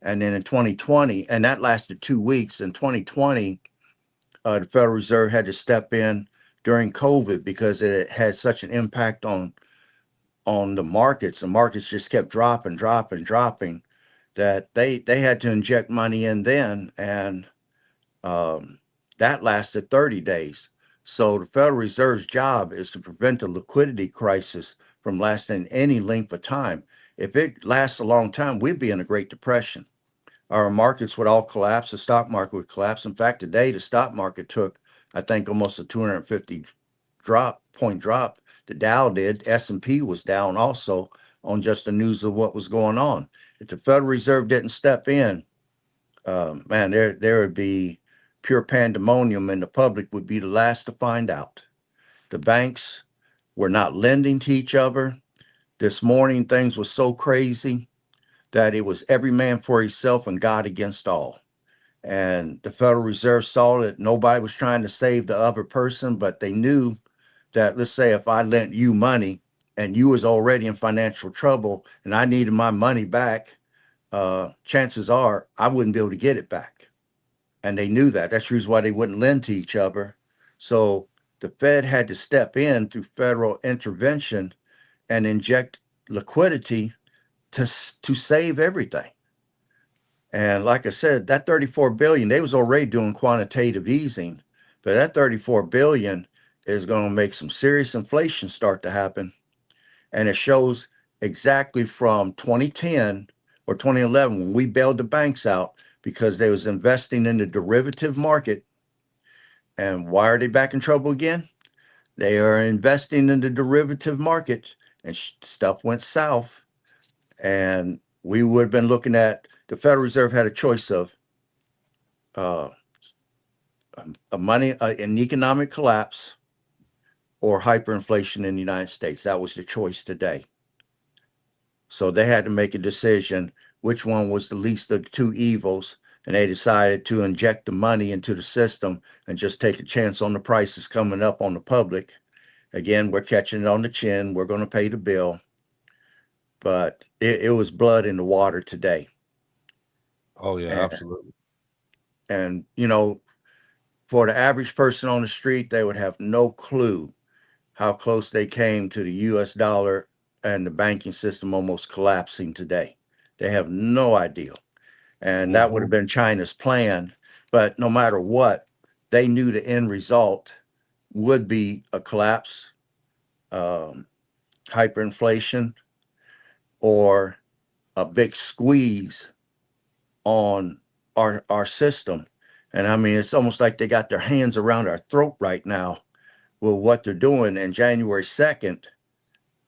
And then in 2020, and that lasted 2 weeks, in 2020, the Federal Reserve had to step in during COVID because it had such an impact on the markets. The markets just kept dropping that they had to inject money in then, and that lasted 30 days. So the Federal Reserve's job is to prevent a liquidity crisis from lasting any length of time. If it lasts a long time, we'd be in a Great Depression. Our markets would all collapse. The stock market would collapse. In fact, today the stock market took, I think, almost a 250 point drop. The Dow did. S&P was down also on just the news of what was going on. If the Federal Reserve didn't step in, man, there would be pure pandemonium, and the public would be the last to find out. The banks were not lending to each other. This morning, things were so crazy that it was every man for himself and God against all. And the Federal Reserve saw that nobody was trying to save the other person, but they knew that, let's say, if I lent you money and you was already in financial trouble and I needed my money back, chances are I wouldn't be able to get it back. And they knew that. That's the reason why they wouldn't lend to each other. So the Fed had to step in through federal intervention and inject liquidity to save everything. And like I said, that 34 billion, they was already doing quantitative easing, but that 34 billion is going to make some serious inflation start to happen. And it shows exactly from 2010 or 2011 when we bailed the banks out because they was investing in the derivative market. And why are they back in trouble again? They are investing in the derivative market, and stuff went south. And we would have been looking at, the Federal Reserve had a choice of an economic collapse or hyperinflation in the United States. That was the choice today. So they had to make a decision which one was the least of the two evils, and they decided to inject the money into the system and just take a chance on the prices coming up on the public. Again, we're catching it on the chin. We're going to pay the bill. But it was blood in the water today. Oh, yeah, absolutely. And, you know, for the average person on the street, they would have no clue how close they came to the US dollar and the banking system almost collapsing today. They have no idea. And that would have been China's plan. But no matter what, they knew the end result would be a collapse, hyperinflation, or a big squeeze on our system. And I mean, it's almost like they got their hands around our throat right now with what they're doing. And January 2nd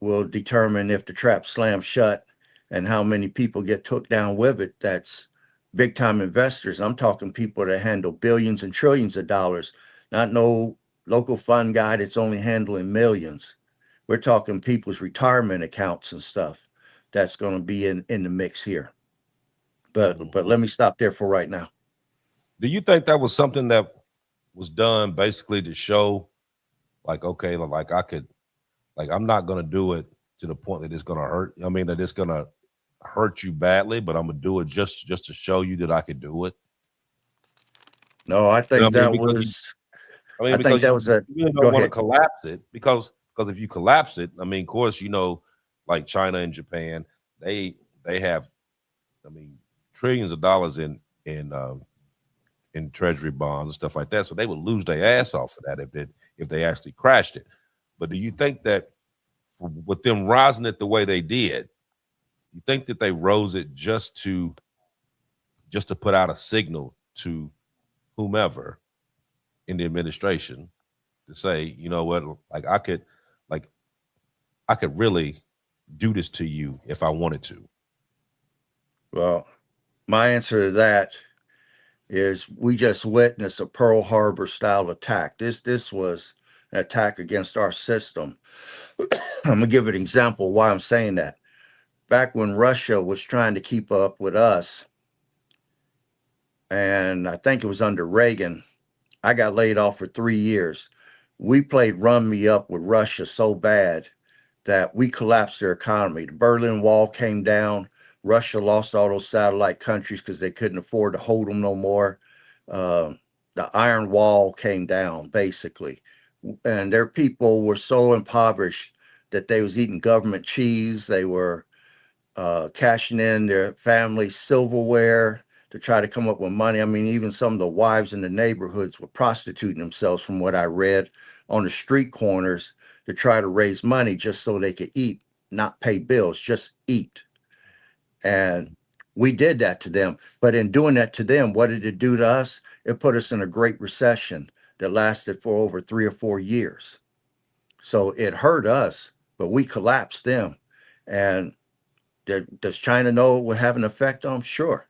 will determine if the trap slams shut and how many people get took down with it. That's big time investors. I'm talking people that handle billions and trillions of dollars, not no local fund guy that's only handling millions. We're talking people's retirement accounts and stuff that's going to be in the mix here. But let me stop there for right now. Do you think that was something that was done basically to show, like, okay, like I could, like, I'm not going to do it to the point that it's going to hurt. I mean, that it's going to hurt you badly, but I'm going to do it just to show you that I could do it. No, I And think that was. I think because that was a. you really don't Go want to ahead. collapse it because if you collapse it, I mean, of course, like China and Japan, they have, I mean, trillions of dollars in treasury bonds and stuff like that. So they would lose their ass off of that if they actually crashed it. But do you think that with them rising it the way they did, you think that they rose it just to put out a signal to whomever in the administration to say, you know what, like I could really do this to you if I wanted to? Well, my answer to that is we just witnessed a Pearl Harbor style attack. This was an attack against our system. I'm gonna give an example why I'm saying that. Back when Russia was trying to keep up with us, and I think it was under Reagan, I got laid off for 3 years. We played run me up with Russia so bad that we collapsed their economy. The Berlin Wall came down. Russia lost all those satellite countries because they couldn't afford to hold them no more. Uh, the Iron Wall came down, basically. And their people were so impoverished that they was eating government cheese. They were cashing in their family silverware to try to come up with money. I mean, even some of the wives in the neighborhoods were prostituting themselves, from what I read, on the street corners to try to raise money just so they could eat, not pay bills, just eat. And we did that to them. But in doing that to them, what did it do to us? It put us in a great recession that lasted for over 3 or 4 years. So it hurt us, but we collapsed them. And does China know it would have an effect on them? Sure.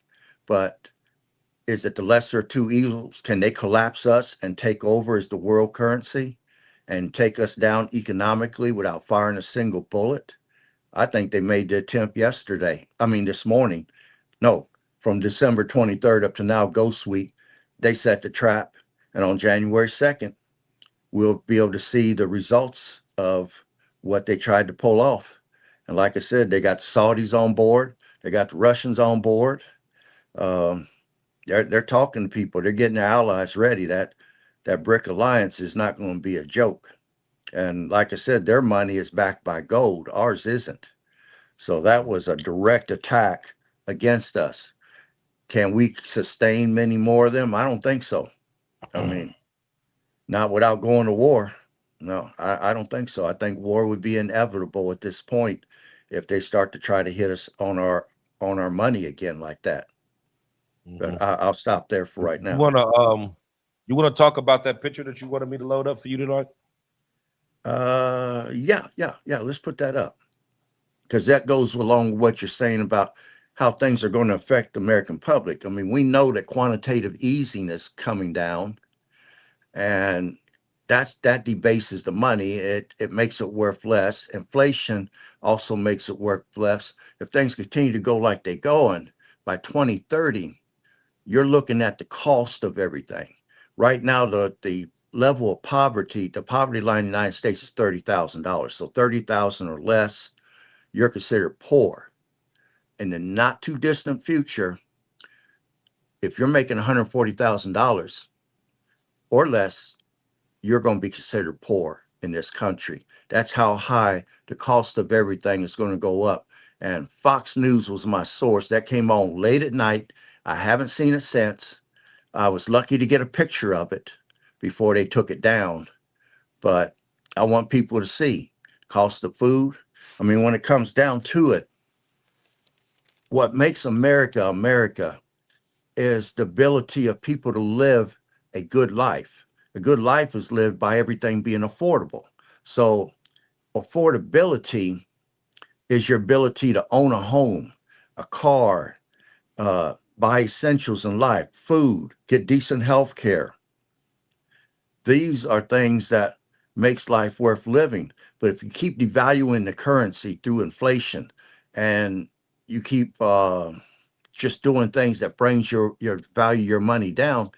But is it the lesser of two evils? Can they collapse us and take over as the world currency and take us down economically without firing a single bullet? I think they made the attempt this morning. No, from December 23rd up to now, Ghost Week, they set the trap. And on January 2nd, we'll be able to see the results of what they tried to pull off. And like I said, they got the Saudis on board. They got the Russians on board. Um, they're talking to people. They're getting their allies ready. That BRIC alliance is not going to be a joke. And like I said, their money is backed by gold. Ours isn't. So that was a direct attack against us. Can we sustain many more of them? I don't think so. I mean, not without going to war. No, I don't think so. I think war would be inevitable at this point if they start to try to hit us on our money again like that. But I'll stop there for right You now. wanna talk about that picture that you wanted me to load up for you tonight? Yeah. Let's put that up because that goes along with what you're saying about how things are going to affect the American public. I mean, we know that quantitative easing is coming down, and that debases the money. It makes it worth less. Inflation also makes it worth less. If things continue to go like they're going, by 2030, you're looking at the cost of everything. Right now, the level of poverty, the poverty line in the United States is $30,000. So 30,000 or less, you're considered poor. In the not too distant future, if you're making $140,000 or less, you're going to be considered poor in this country. That's how high the cost of everything is going to go up. And Fox News was my source. That came on late at night. I haven't seen it since. I was lucky to get a picture of it before they took it down. But I want people to see cost of food. I mean, when it comes down to it, what makes America America is the ability of people to live a good life. A good life is lived by everything being affordable. So affordability is your ability to own a home, a car, buy essentials in life, food, get decent health care. These are things that makes life worth living. But if you keep devaluing the currency through inflation and you keep just doing things that brings your value, your money down,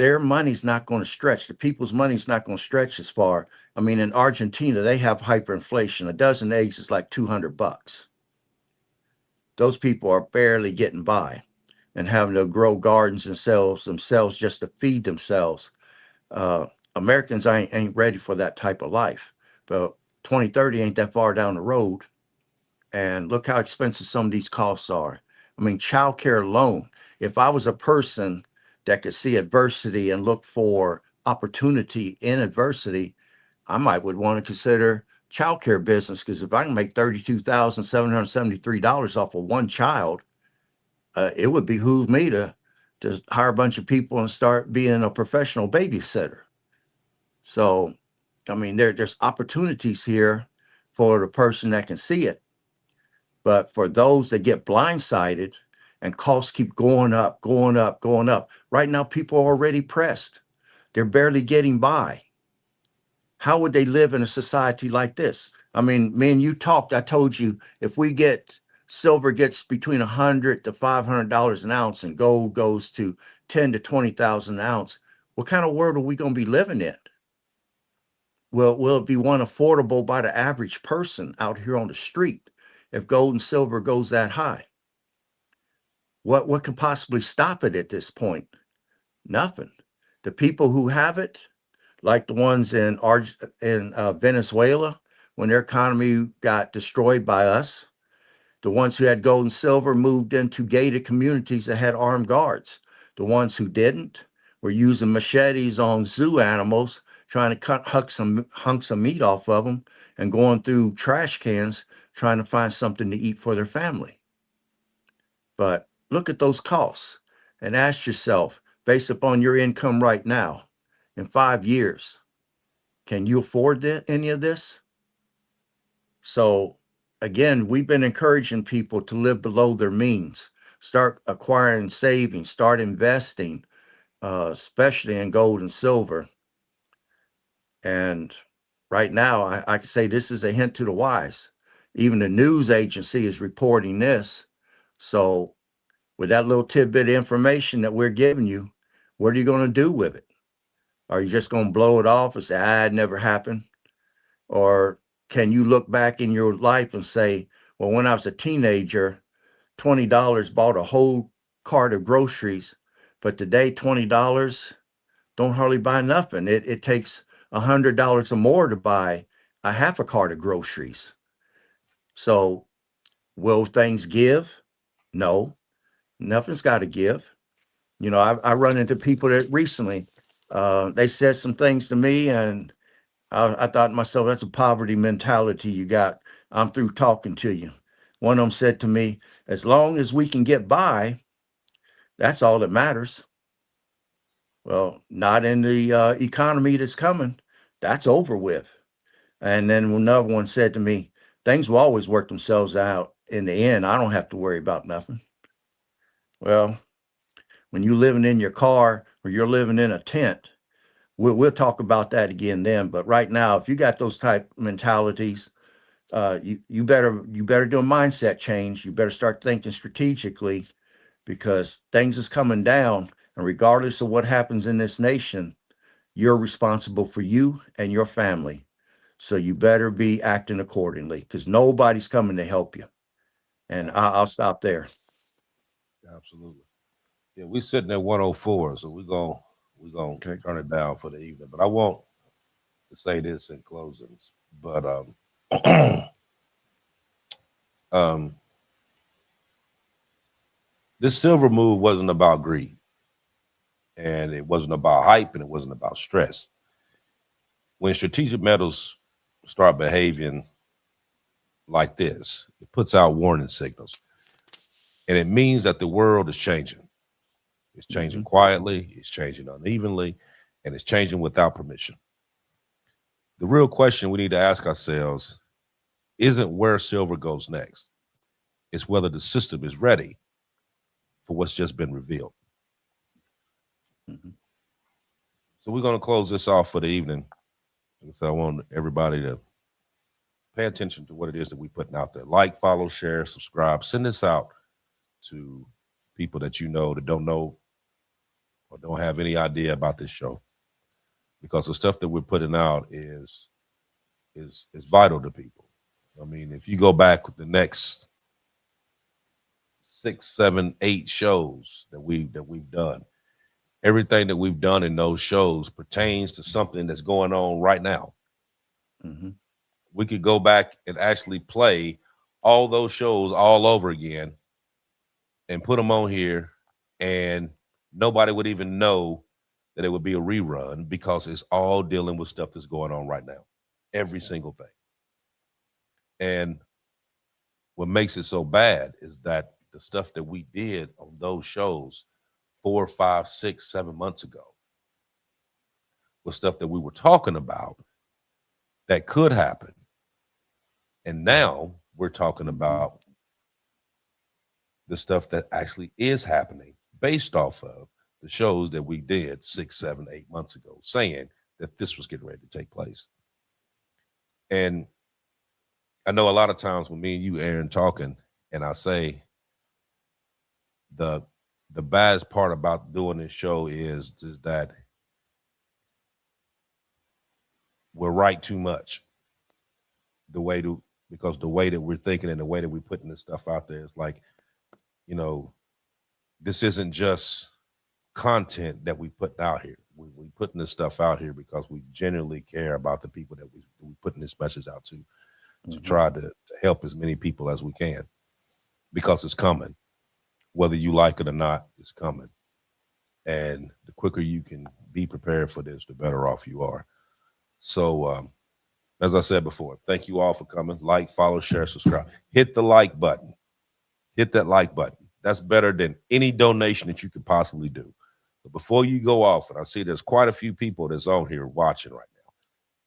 their money's not going to stretch. The people's money's not going to stretch as far. I mean, in Argentina, they have hyperinflation. A dozen eggs is like $200. Those people are barely getting by and having to grow gardens themselves just to feed themselves. Uh, Americans ain't ready for that type of life. But 2030 ain't that far down the road. And look how expensive some of these costs are. I mean, childcare alone. If I was a person that could see adversity and look for opportunity in adversity, I might would want to consider childcare business, because if I can make $32,773 off of one child, it would behoove me to hire a bunch of people and start being a professional babysitter. So, I mean, there's opportunities here for the person that can see it. But for those that get blindsided and costs keep going up, going up, going up, right now people are already pressed. They're barely getting by. How would they live in a society like this? I mean, me and you talked. I told you if we get silver gets between $100 to $500 an ounce, and gold goes to 10 to 20,000 an ounce, what kind of world are we going to be living in? Will it be one affordable by the average person out here on the street if gold and silver goes that high? What could possibly stop it at this point? Nothing. The people who have it, like the ones in Venezuela, when their economy got destroyed by us, the ones who had gold and silver moved into gated communities that had armed guards. The ones who didn't were using machetes on zoo animals, trying to cut hunks of meat off of them, and going through trash cans trying to find something to eat for their family. But look at those costs and ask yourself, based upon your income right now, in 5 years, can you afford any of this? So again, we've been encouraging people to live below their means, start acquiring savings, start investing, especially in gold and silver. And right now, I can say this is a hint to the wise. Even the news agency is reporting this. So with that little tidbit of information that we're giving you, what are you going to do with it? Are you just going to blow it off and say, it never happened? Or can you look back in your life and say, well, when I was a teenager, $20 bought a whole cart of groceries, but today $20 don't hardly buy nothing. It takes $100 or more to buy a half a cart of groceries. So will things give? No, nothing's got to give. You know, I run into people that recently, they said some things to me, and I thought to myself, that's a poverty mentality you got. I'm through talking to you. One of them said to me, as long as we can get by, that's all that matters. Well, not in the economy that's coming. That's over with. And then another one said to me, things will always work themselves out in the end. I don't have to worry about nothing. Well, when you're living in your car or you're living in a tent, we'll talk about that again then. But right now, if you got those type mentalities, you better do a mindset change. You better start thinking strategically, because things is coming down, and regardless of what happens in this nation, you're responsible for you and your family. So you better be acting accordingly, because nobody's coming to help you. And I'll stop there. Absolutely. Yeah, we're sitting at 104, so we're gonna turn it down for the evening. But I want to say this in closings. But um, this silver move wasn't about greed, and it wasn't about hype, and it wasn't about stress. When strategic metals start behaving like this, it puts out warning signals, and it means that the world is changing. It's changing quietly, it's changing unevenly, and it's changing without permission. The real question we need to ask ourselves isn't where silver goes next. It's whether the system is ready for what's just been revealed. So we're going to close this off for the evening. So I want everybody to pay attention to what it is that we're putting out there. Like, follow, share, subscribe. Send this out to people that you know that don't know or don't have any idea about this show, because the stuff that we're putting out is vital to people. I mean, if you go back with the next 6, 7, 8 shows that we've done, everything that we've done in those shows pertains to something that's going on right now. Mm-hmm. We could go back and actually play all those shows all over again and put them on here, and nobody would even know that it would be a rerun, because it's all dealing with stuff that's going on right now, every single thing. And what makes it so bad is that the stuff that we did on those shows 4, 5, 6, 7 months ago was stuff that we were talking about that could happen. And now we're talking about the stuff that actually is happening based off of the shows that we did 6, 7, 8 months ago, saying that this was getting ready to take place. And I know a lot of times when me and you, Aaron, talking, and I say the baddest part about doing this show is that we're right too much. Because the way that we're thinking and the way that we're putting this stuff out there is like, you know, this isn't just content that we put out here. We putting this stuff out here because we genuinely care about the people that we putting this message out to try to help as many people as we can, because it's coming. Whether you like it or not, it's coming. And the quicker you can be prepared for this, the better off you are. So, as I said before, thank you all for coming. Like, follow, share, subscribe. Hit the like button. Hit that like button. That's better than any donation that you could possibly do. But before you go off, and I see there's quite a few people that's on here watching right now,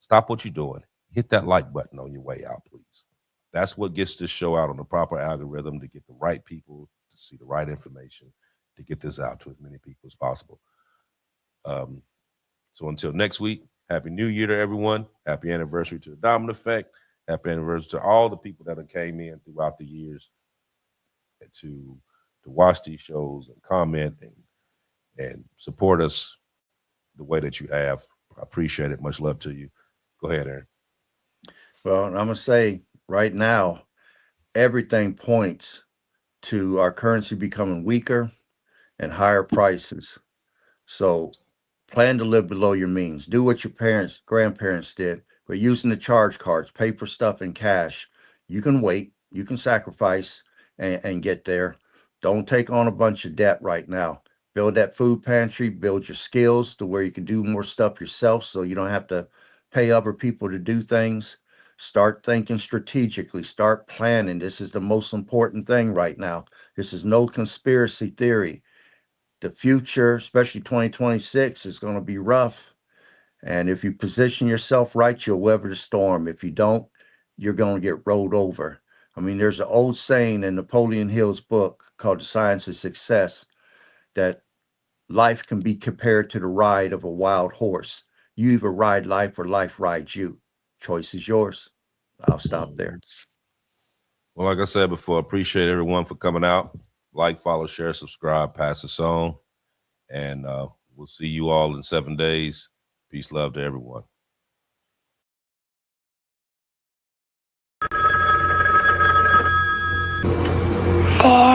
stop what you're doing. Hit that like button on your way out, please. That's what gets this show out on the proper algorithm, to get the right people to see the right information, to get this out to as many people as possible. So until next week, Happy New Year to everyone. Happy anniversary to the Diamond Effect. Happy anniversary to all the people that have came in throughout the years to watch these shows and comment and support us the way that you have. I appreciate it. Much love to you. Go ahead, Aaron. Well, I'm going to say right now, everything points to our currency becoming weaker and higher prices. So plan to live below your means. Do what your grandparents did. But using the charge cards, pay for stuff in cash. You can wait. You can sacrifice and get there. Don't take on a bunch of debt right now. Build that food pantry. Build your skills to where you can do more stuff yourself, so you don't have to pay other people to do things. Start thinking strategically. Start planning. This is the most important thing right now. This is no conspiracy theory. The future, especially 2026, is going to be rough. And if you position yourself right, you'll weather the storm. If you don't, you're going to get rolled over. I mean, there's an old saying in Napoleon Hill's book called The Science of Success that life can be compared to the ride of a wild horse. You either ride life or life rides you. Choice is yours. I'll stop there. Well, like I said before, appreciate everyone for coming out. Like, follow, share, subscribe, pass us on. And we'll see you all in 7 days. Peace, love to everyone. Four.